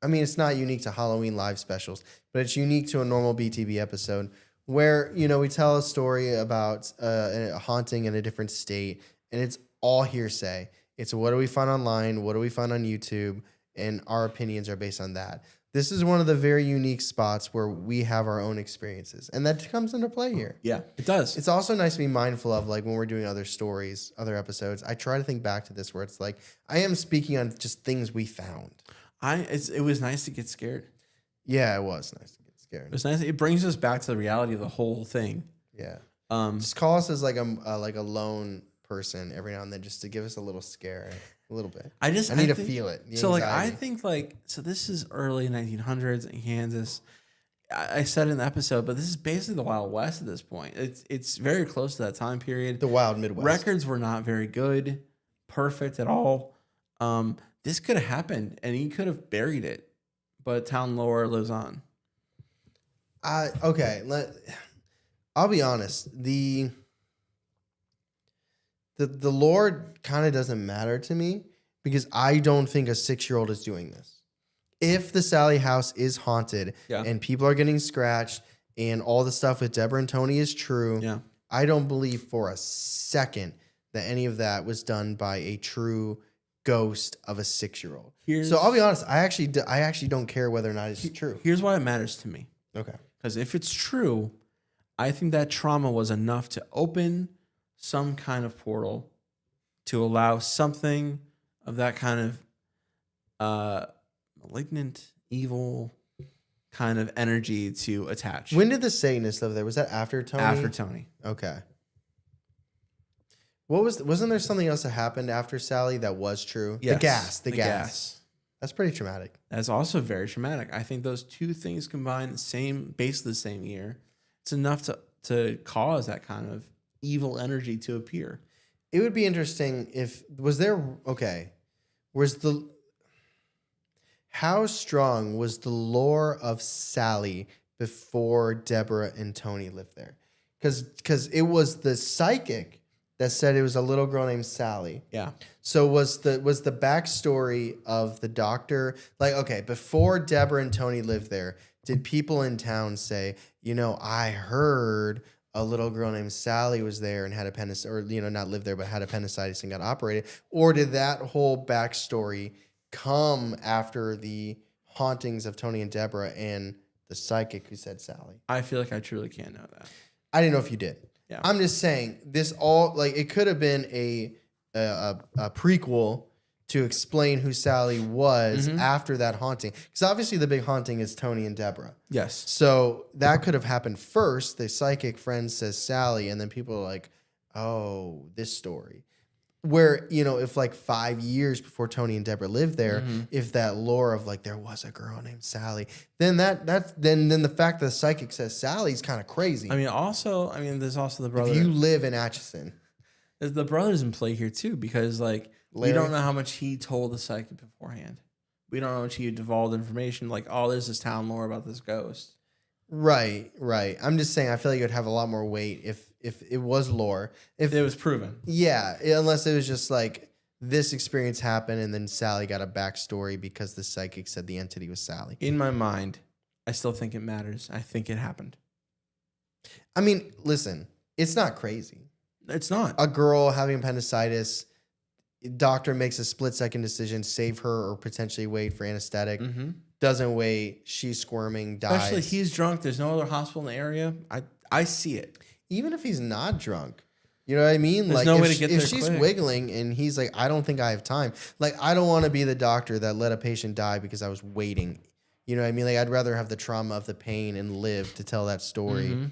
I mean, it's not unique to Halloween live specials, but it's unique to a normal BTB episode where, we tell a story about a haunting in a different state, and it's all hearsay. It's what do we find online? What do we find on YouTube? And our opinions are based on that. This is one of the very unique spots where we have our own experiences. And that comes into play here. Yeah, it does. It's also nice to be mindful of, like, when we're doing other stories, other episodes. I try to think back to this where it's like, I am speaking on just things we found. It was nice to get scared. Yeah, it was nice to get scared. It was nice. It brings us back to the reality of the whole thing. Yeah. Um, Just call us as like a lone person every now and then just to give us a little scare, a little bit. I need to feel it. So like, I think like, so this is early 1900s in Kansas. I said in the episode, but this is basically the Wild West at this point. It's very close to that time period. The Wild Midwest. Records were not very good, perfect at all. This could have happened and he could have buried it, but town lore lives on. I'll be honest. The lore kind of doesn't matter to me because I don't think a 6-year-old is doing this. If the Sallie House is haunted and people are getting scratched and all the stuff with Deborah and Tony is true, I don't believe for a second that any of that was done by a true ghost of a 6-year-old. So I'll be honest. I actually don't care whether or not it's true. Here's why it matters to me. Okay. Because if it's true, I think that trauma was enough to open some kind of portal to allow something of that kind of malignant, evil kind of energy to attach. When did the Satanist live there? Was that after Tony? After Tony. Okay. Wasn't there something else that happened after Sallie that was true? Yes, The gas. That's pretty traumatic. That's also very traumatic. I think those two things combined, basically the same year, it's enough to cause that kind of evil energy to appear. It would be interesting how strong was the lore of Sallie before Deborah and Tony lived there? Because it was the psychic that said it was a little girl named Sallie. Yeah. So was the backstory of the doctor like, okay, before Deborah and Tony lived there, did people in town say, I heard a little girl named Sallie was there and had appendicitis, or not lived there but had appendicitis and got operated? Or did that whole backstory come after the hauntings of Tony and Deborah and the psychic who said Sallie? I feel like I truly can't know that. I didn't know if you did. Yeah. I'm just saying this all it could have been a prequel to explain who Sallie was after that haunting. Because obviously the big haunting is Tony and Deborah. Yes. So that could have happened first. The psychic friend says Sallie, and then people are like, oh, this story. Where, if like 5 years before Tony and Deborah lived there, if that lore of like there was a girl named Sallie, then then the fact that the psychic says Sally's kind of crazy. There's also the brother. If you live in Atchison. The brother's in play here too, because like we don't know how much he told the psychic beforehand. We don't know how much he divulged information. Like, oh, there's this town lore about this ghost. Right. I'm just saying I feel like it would have a lot more weight if it was lore. If it was proven. Yeah, unless it was just like this experience happened and then Sallie got a backstory because the psychic said the entity was Sallie. In my mind, I still think it matters. I think it happened. I mean, listen, it's not crazy. It's not. A girl having appendicitis, doctor makes a split-second decision, save her or potentially wait for anesthetic. Doesn't wait. She's squirming, dies. Especially he's drunk. There's no other hospital in the area. I see it. Even if he's not drunk. You know what I mean? There's no way to get there if she's quick. wiggling and he's like, I don't think I have time. Like, I don't want to be the doctor that let a patient die because I was waiting. You know what I mean? Like, I'd rather have the trauma of the pain and live to tell that story.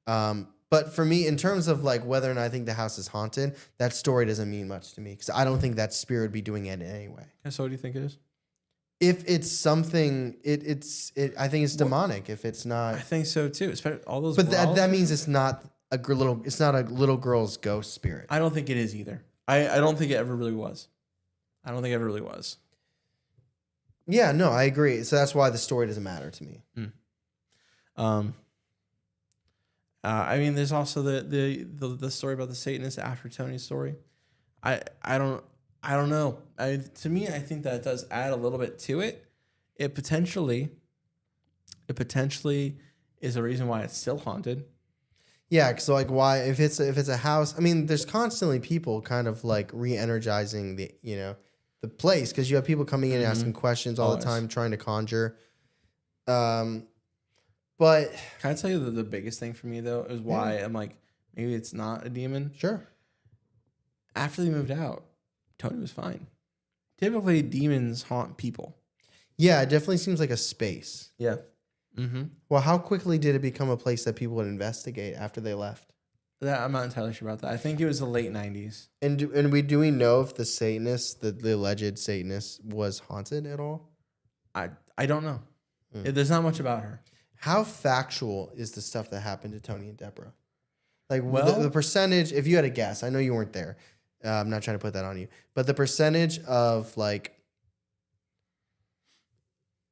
But for me, in terms of like whether or not I think the house is haunted, that story doesn't mean much to me because I don't think that spirit would be doing it anyway. So what do you think it is? If it's something, I think it's demonic. If it's not, I think so too. Especially all those. But that means it's not a little girl's ghost spirit. I don't think it is either. I don't think it ever really was. Yeah, no, I agree. So that's why the story doesn't matter to me. I mean, there's also the story about the Satanist after Tony's story. I don't know. To me, I think that does add a little bit to it. It potentially is a reason why it's still haunted. Yeah, so like why if it's a house, I mean, there's constantly people kind of like re-energizing the place because you have people coming in and asking questions all the Always. time, trying to conjure. But Can I tell you the biggest thing for me though is why I'm like maybe it's not a demon. sure. After they moved out, Tony was fine. Typically, demons haunt people. Yeah, it definitely seems like a space. Yeah. Mm-hmm. Well, how quickly did it become a place that people would investigate after they left? That I'm not entirely sure about that. I think it was the late 90s. And do we know if the Satanist, the alleged Satanist, was haunted at all? I don't know. There's not much about her. How factual is the stuff that happened to Tony and Deborah? Like, Well- the percentage, if you had a guess, I know you weren't there. I'm not trying to put that on you. But the percentage of, like,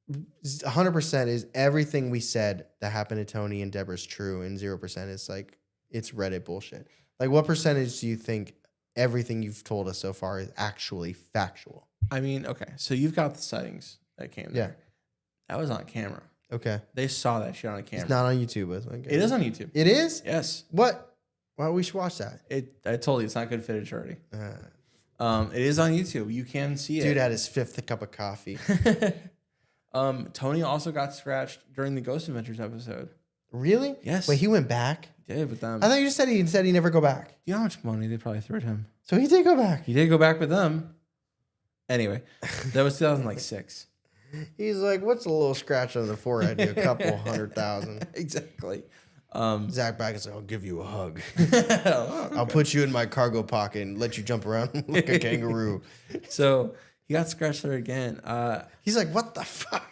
100% is everything we said that happened to Tony and Deborah is true, and 0% is, like, it's Reddit bullshit. Like, what percentage do you think everything you've told us so far is actually factual? I mean, okay, so you've got the sightings that came there. Yeah. That was on camera. Okay. They saw that shit on a camera. It's not on YouTube. But okay. It is on YouTube. It is? Yes. What? Well, we should watch that. I told you it's not good footage already. It is on YouTube. You can see it. Dude had his 5th cup of coffee. Tony also got scratched during the Ghost Adventures episode. Really? Yes. Wait, he went back? He did with them. I thought you just said he never go back. You know how much money they probably threw at him? So he did go back. He did go back with them. Anyway, that was 2006. He's like, what's a little scratch on the forehead? A couple $100,000. Exactly. Zach Bagans like, I'll give you a hug. Oh, I'll put you in my cargo pocket and let you jump around like a kangaroo. So he got scratched there again. He's like, what the fuck?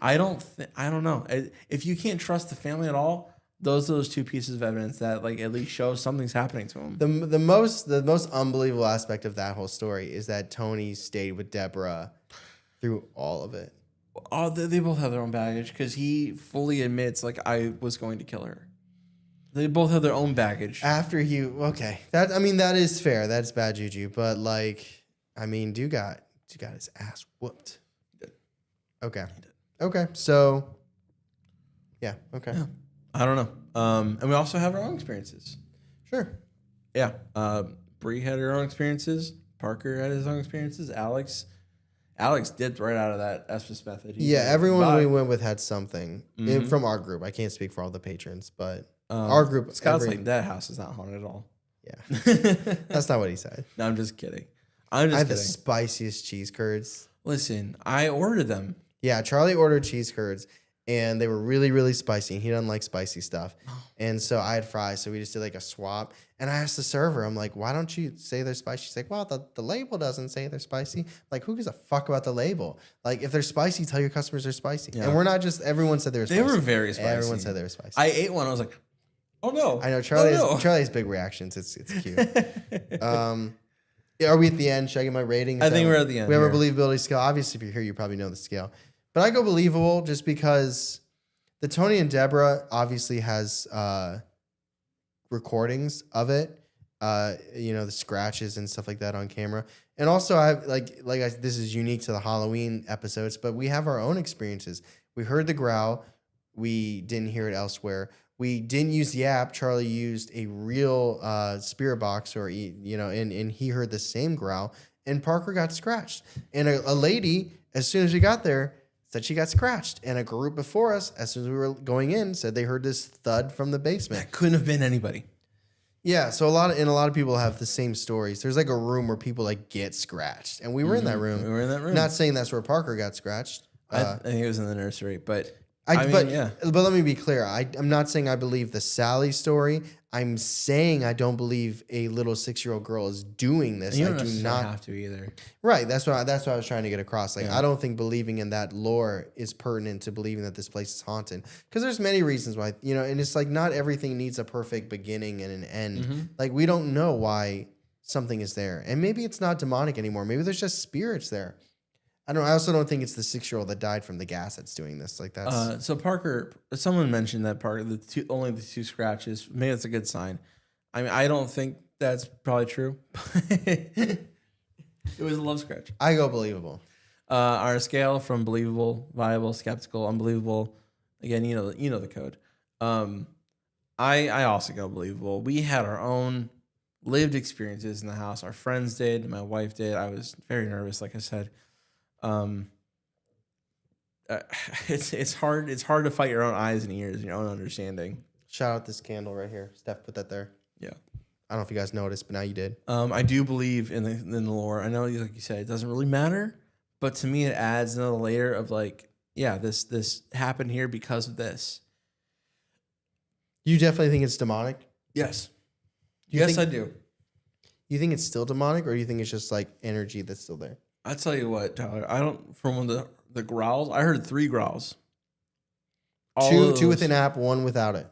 I don't know. If you can't trust the family at all, those are those two pieces of evidence that like at least shows something's happening to him. The most unbelievable aspect of that whole story is that Tony stayed with Deborah through all of it. Oh, they both have their own baggage because he fully admits like I was going to kill her. They both have their own baggage. That is fair. That's bad juju. But like, I mean, dude got his ass whooped. He did. Okay. Okay. So yeah. Okay. Yeah. I don't know. And we also have our own experiences. Sure. Yeah. Bree had her own experiences. Parker had his own experiences. Alex dipped right out of that Estes method. Everyone we went with had something from our group. I can't speak for all the patrons, but our group. Scott's like, that house is not haunted at all. Yeah. That's not what he said. No, I'm just kidding. I had the spiciest cheese curds. Listen, I ordered them. Yeah, Charlie ordered cheese curds, and they were really, really spicy. And he doesn't like spicy stuff. And so I had fries, so we just did like a swap. And I asked the server, I'm like, why don't you say they're spicy? She's like, well, the label doesn't say they're spicy. I'm like, who gives a fuck about the label? Like, if they're spicy, tell your customers they're spicy. Yeah. And we're not just, everyone said they were spicy. They were very spicy. Everyone said they were spicy. I ate one. I was like, oh no. I know, Charlie's big reactions. It's cute. Are we at the end? Should I get my rating? I think we're at the end. We have a believability scale. Obviously, if you're here, you probably know the scale. But I go believable just because the Tony and Deborah obviously has recordings of it. The scratches and stuff like that on camera. And also, this is unique to the Halloween episodes, but we have our own experiences. We heard the growl. We didn't hear it elsewhere. We didn't use the app. Charlie used a real spirit box, and he heard the same growl. And Parker got scratched. And a lady, as soon as we got there, said she got scratched. And a group before us, as soon as we were going in, said they heard this thud from the basement. That couldn't have been anybody. Yeah, so a lot of people have the same stories. There's like a room where people like get scratched, and we were in that room. We were in that room. Not saying that's where Parker got scratched. I think it was in the nursery, but But let me be clear. I'm not saying I believe the Sallie story. I'm saying I don't believe a little 6-year-old girl is doing this. You I don't do necessarily not have to either. Right. That's what I was trying to get across. Like, I don't think believing in that lore is pertinent to believing that this place is haunted. Because there's many reasons why, and it's like not everything needs a perfect beginning and an end. Mm-hmm. Like, we don't know why something is there. And maybe it's not demonic anymore. Maybe there's just spirits there. I don't know. I also don't think it's the 6-year-old that died from the gas that's doing this. Like, that's so Parker. Someone mentioned that Parker only the 2 scratches. Maybe that's a good sign. I mean, I don't think that's probably true. It was a love scratch. I go believable. Our scale from believable, viable, skeptical, unbelievable. Again, you know the code. I also go believable. We had our own lived experiences in the house. Our friends did. My wife did. I was very nervous, like I said. It's hard. It's hard to fight your own eyes and ears and your own understanding. Shout out this candle right here. Steph, put that there. Yeah. I don't know if you guys noticed, but now you did. I do believe in the lore. I know, like you said, it doesn't really matter, but to me, it adds another layer of like, yeah, this happened here because of this. You definitely think it's demonic? Yes. You I think- do. You think it's still demonic, or do you think it's just like energy that's still there? I tell you what, Tyler. I don't. From the growls, I heard 3 growls. Two with an app, one without it.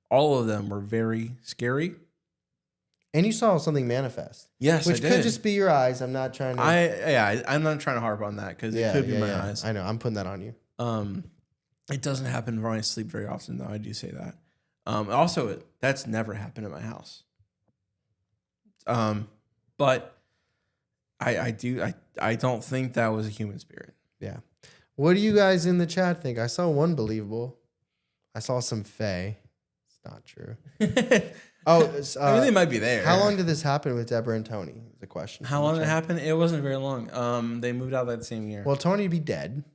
All of them were very scary. And you saw something manifest. Yes, Which I did. could just be your eyes. I'm not trying to. I'm not trying to harp on that because it could be my eyes. I know. I'm putting that on you. It doesn't happen when I sleep very often, though. I do say that. Also, that's never happened at my house. But I don't think that was a human spirit. Yeah. What do you guys in the chat think? I saw one believable. I saw some fae. It's not true. Oh, I mean, they might be there. How long did this happen with Deborah and Tony? Is the question. How long did it happen? It wasn't very long. They moved out that same year. Well, Tony would be dead.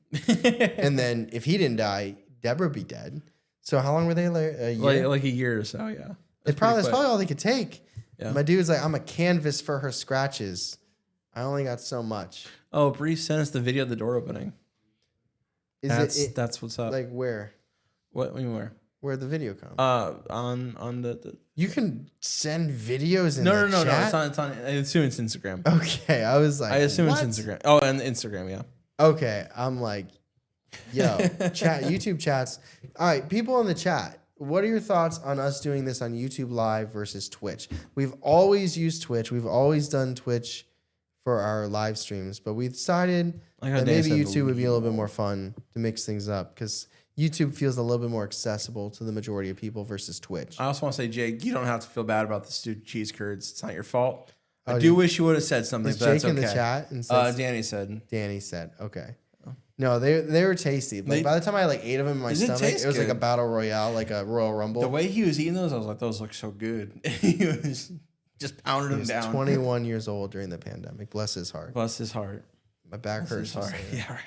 And then if he didn't die, Deborah would be dead. So how long were they? A year? Like a year or so, yeah. That's probably all they could take. Yeah. My dude's like, I'm a canvas for her scratches. I only got so much. Oh, Bree sent us the video of the door opening. That's what's up. Like where? What? Where? Where'd the video come? On the. You can send videos in No. chat? It's on. I assume it's Instagram. Okay, I was like, I assume what? it's Instagram. Oh, and Instagram, yeah. Okay, I'm like, yo, chat, YouTube chats. All right, people in the chat, what are your thoughts on us doing this on YouTube Live versus Twitch? We've always used Twitch. We've always done Twitch for our live streams, but we decided that maybe YouTube would be a little bit more fun to mix things up because YouTube feels a little bit more accessible to the majority of people versus Twitch. I also want to say, Jake, you don't have to feel bad about the stupid cheese curds. It's not your fault. Oh, I do wish you would have said something, Is but Jake that's okay. in the chat? And says, Danny said. okay. No, they were tasty. Like, by the time I like 8 of them in my stomach, it was like a battle royale, like a Royal Rumble. The way he was eating those, I was like, those look so good. He was just pounding them down. 21 years old during the pandemic. Bless his heart. Bless his heart. My back hurts. His heart. Yeah,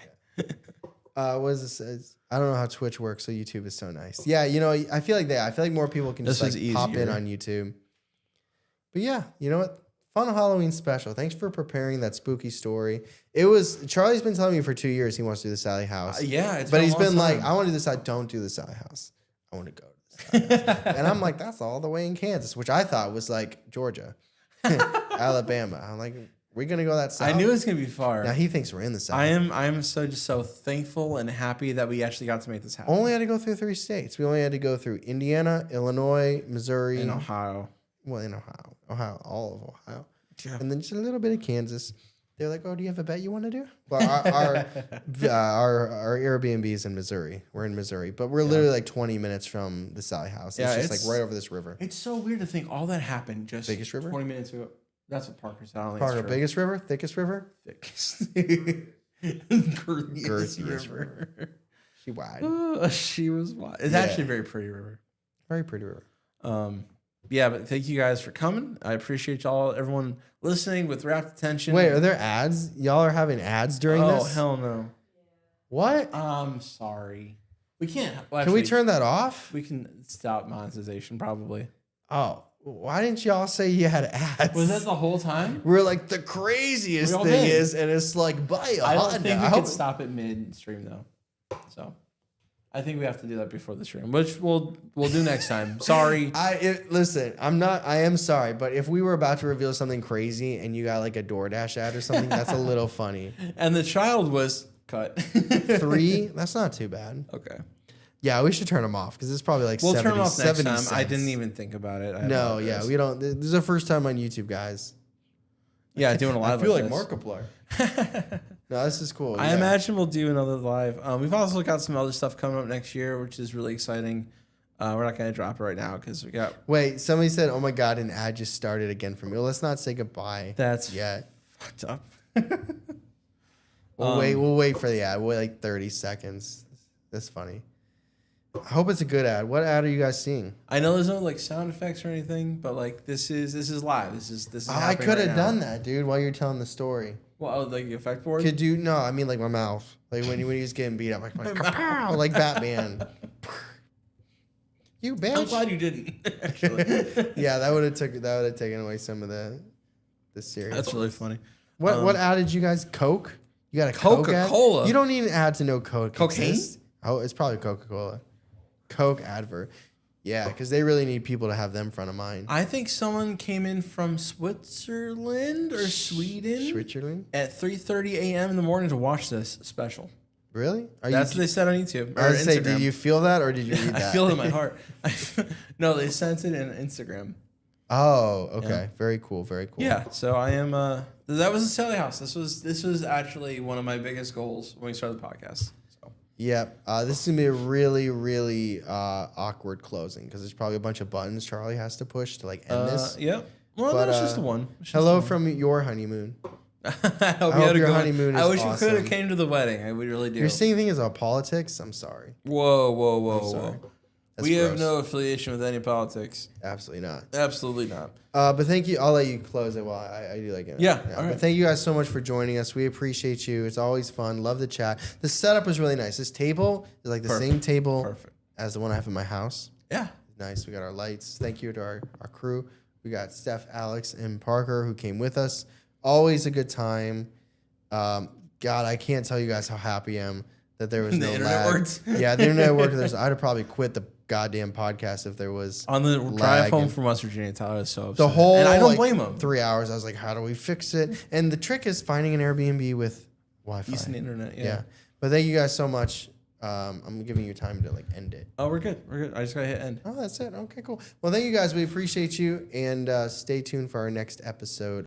right. What is this? I don't know how Twitch works, so YouTube is so nice. Yeah, you know, I feel like more people can just like pop in on YouTube. But yeah, you know what? Fun Halloween special. Thanks for preparing that spooky story. Charlie's been telling me for 2 years he wants to do the Sallie House. But he's been like, I want to do this. I don't do the Sallie House. I want to go to the Sallie House. And I'm like, that's all the way in Kansas, which I thought was like Georgia, Alabama. I'm like, we're gonna go that south. I knew it was gonna be far. Now he thinks we're in the south. I am so thankful and happy that we actually got to make this happen. Only had to go through 3 states. We only had to go through Indiana, Illinois, Missouri, and Ohio. Well, in Ohio, all of Ohio, Yeah. and then just a little bit of Kansas. They're like, "Oh, do you have a bet you want to do?" Well, our Airbnb is in Missouri. We're in Missouri, but we're literally like 20 minutes from the Sallie House. Yeah, it's just like right over this river. It's so weird to think all that happened just Biggest river? 20 minutes ago. That's what Parker said. I don't think Parker, it's true. biggest river, thickest river, girthiest river. She wide, She was wide. It's actually a very pretty river. very pretty river. Yeah, but thank you guys for coming. I appreciate everyone listening with rapt attention. Wait, are there ads? Y'all are having ads during Oh, this? hell no. What? I'm sorry. We can't. Well, Can we actually, turn that off? We can stop monetization probably. Oh, why didn't y'all say you had ads? Was that the whole time? We're like the craziest We all thing did. is, and it's like buy a I don't Honda. think we I could hope- stop it mid-stream though. So I think we have to do that before the stream, which we'll do next time. Sorry. Listen, I am sorry, but if we were about to reveal something crazy and you got like a DoorDash ad or something, that's a little funny. And the child was cut. 3, that's not too bad. Okay. Yeah, we should turn them off because it's probably like We'll 70, turn them off next 70 time. cents. I didn't even think about it. No, yeah, we don't. This is our first time on YouTube, guys. Yeah, doing a live. I feel like this. Markiplier. No, this is cool. I yeah. imagine we'll do another live. We've also got some other stuff coming up next year, which is really exciting. We're not going to drop it right now because we got. Wait, somebody said, "Oh my God, an ad just started again for me." Well, let's not say goodbye. That's yet. Fucked up. We'll wait for the ad. We'll wait like 30 seconds. That's funny. I hope it's a good ad. What ad are you guys seeing? I know there's no like sound effects or anything, but like this is live. This is. I happening could right have now. done that, dude, while you're telling the story. Well, like the effect board. Could you? No, I mean like my mouth. Like when he was getting beat up, like kapow, like Batman. You bitch. I'm glad you didn't. Actually, Yeah, that would have taken away some of the serious. that's really funny. What ad did you guys? Coke? You got a Coke ad? Coca-Cola. You don't need an ad to know Coke Cocaine? exists. Oh, it's probably Coca-Cola. Coke advert. Yeah, because they really need people to have them front of mind. I think someone came in from Switzerland or Sweden Switzerland? at 3:30 a.m. in the morning to watch this special. Really? That's what they said on YouTube or I was Instagram. say, did you feel that or did you read that? I feel it in my heart. No, they sent it in Instagram. Oh, okay. Yeah. Very cool. Very cool. Yeah, so I am. That was the Sallie House. This was actually one of my biggest goals when we started the podcast. So Yep. This is gonna be a really, really awkward closing because there's probably a bunch of buttons Charlie has to push to like end this. Yep. Well, But, that's just the one. It's just Hello the one. from your honeymoon. I hope you hope had a your good honeymoon I is wish we could awesome. have came to the wedding. I would really do. You're saying things about politics? I'm sorry. Whoa. sorry. That's We have gross. no affiliation with any politics. Absolutely not. Absolutely not. But thank you. I'll let you close it while I do like it. Yeah, all right. But thank you guys so much for joining us. We appreciate you. It's always fun. Love the chat. The setup was really nice. This table is like the same table Perfect. as the one I have in my house. Yeah. Nice. We got our lights. Thank you to our crew. We got Steph, Alex, and Parker who came with us. Always a good time. God, I can't tell you guys how happy I am that there was The no internet lag. worked. Yeah, the internet worked. I'd have probably quit the goddamn podcast if there was On the drive lag home and- from West Virginia, Tyler was so upset. the whole and I don't like, blame him. 3 hours. I was like, how do we fix it? And the trick is finding an Airbnb with Wi-Fi. Decent internet. Yeah. But thank you guys so much. I'm giving you time to like end it. Oh, we're good. I just gotta hit end. Oh, that's it. Okay, cool. Well, thank you guys. We appreciate you, and stay tuned for our next episode.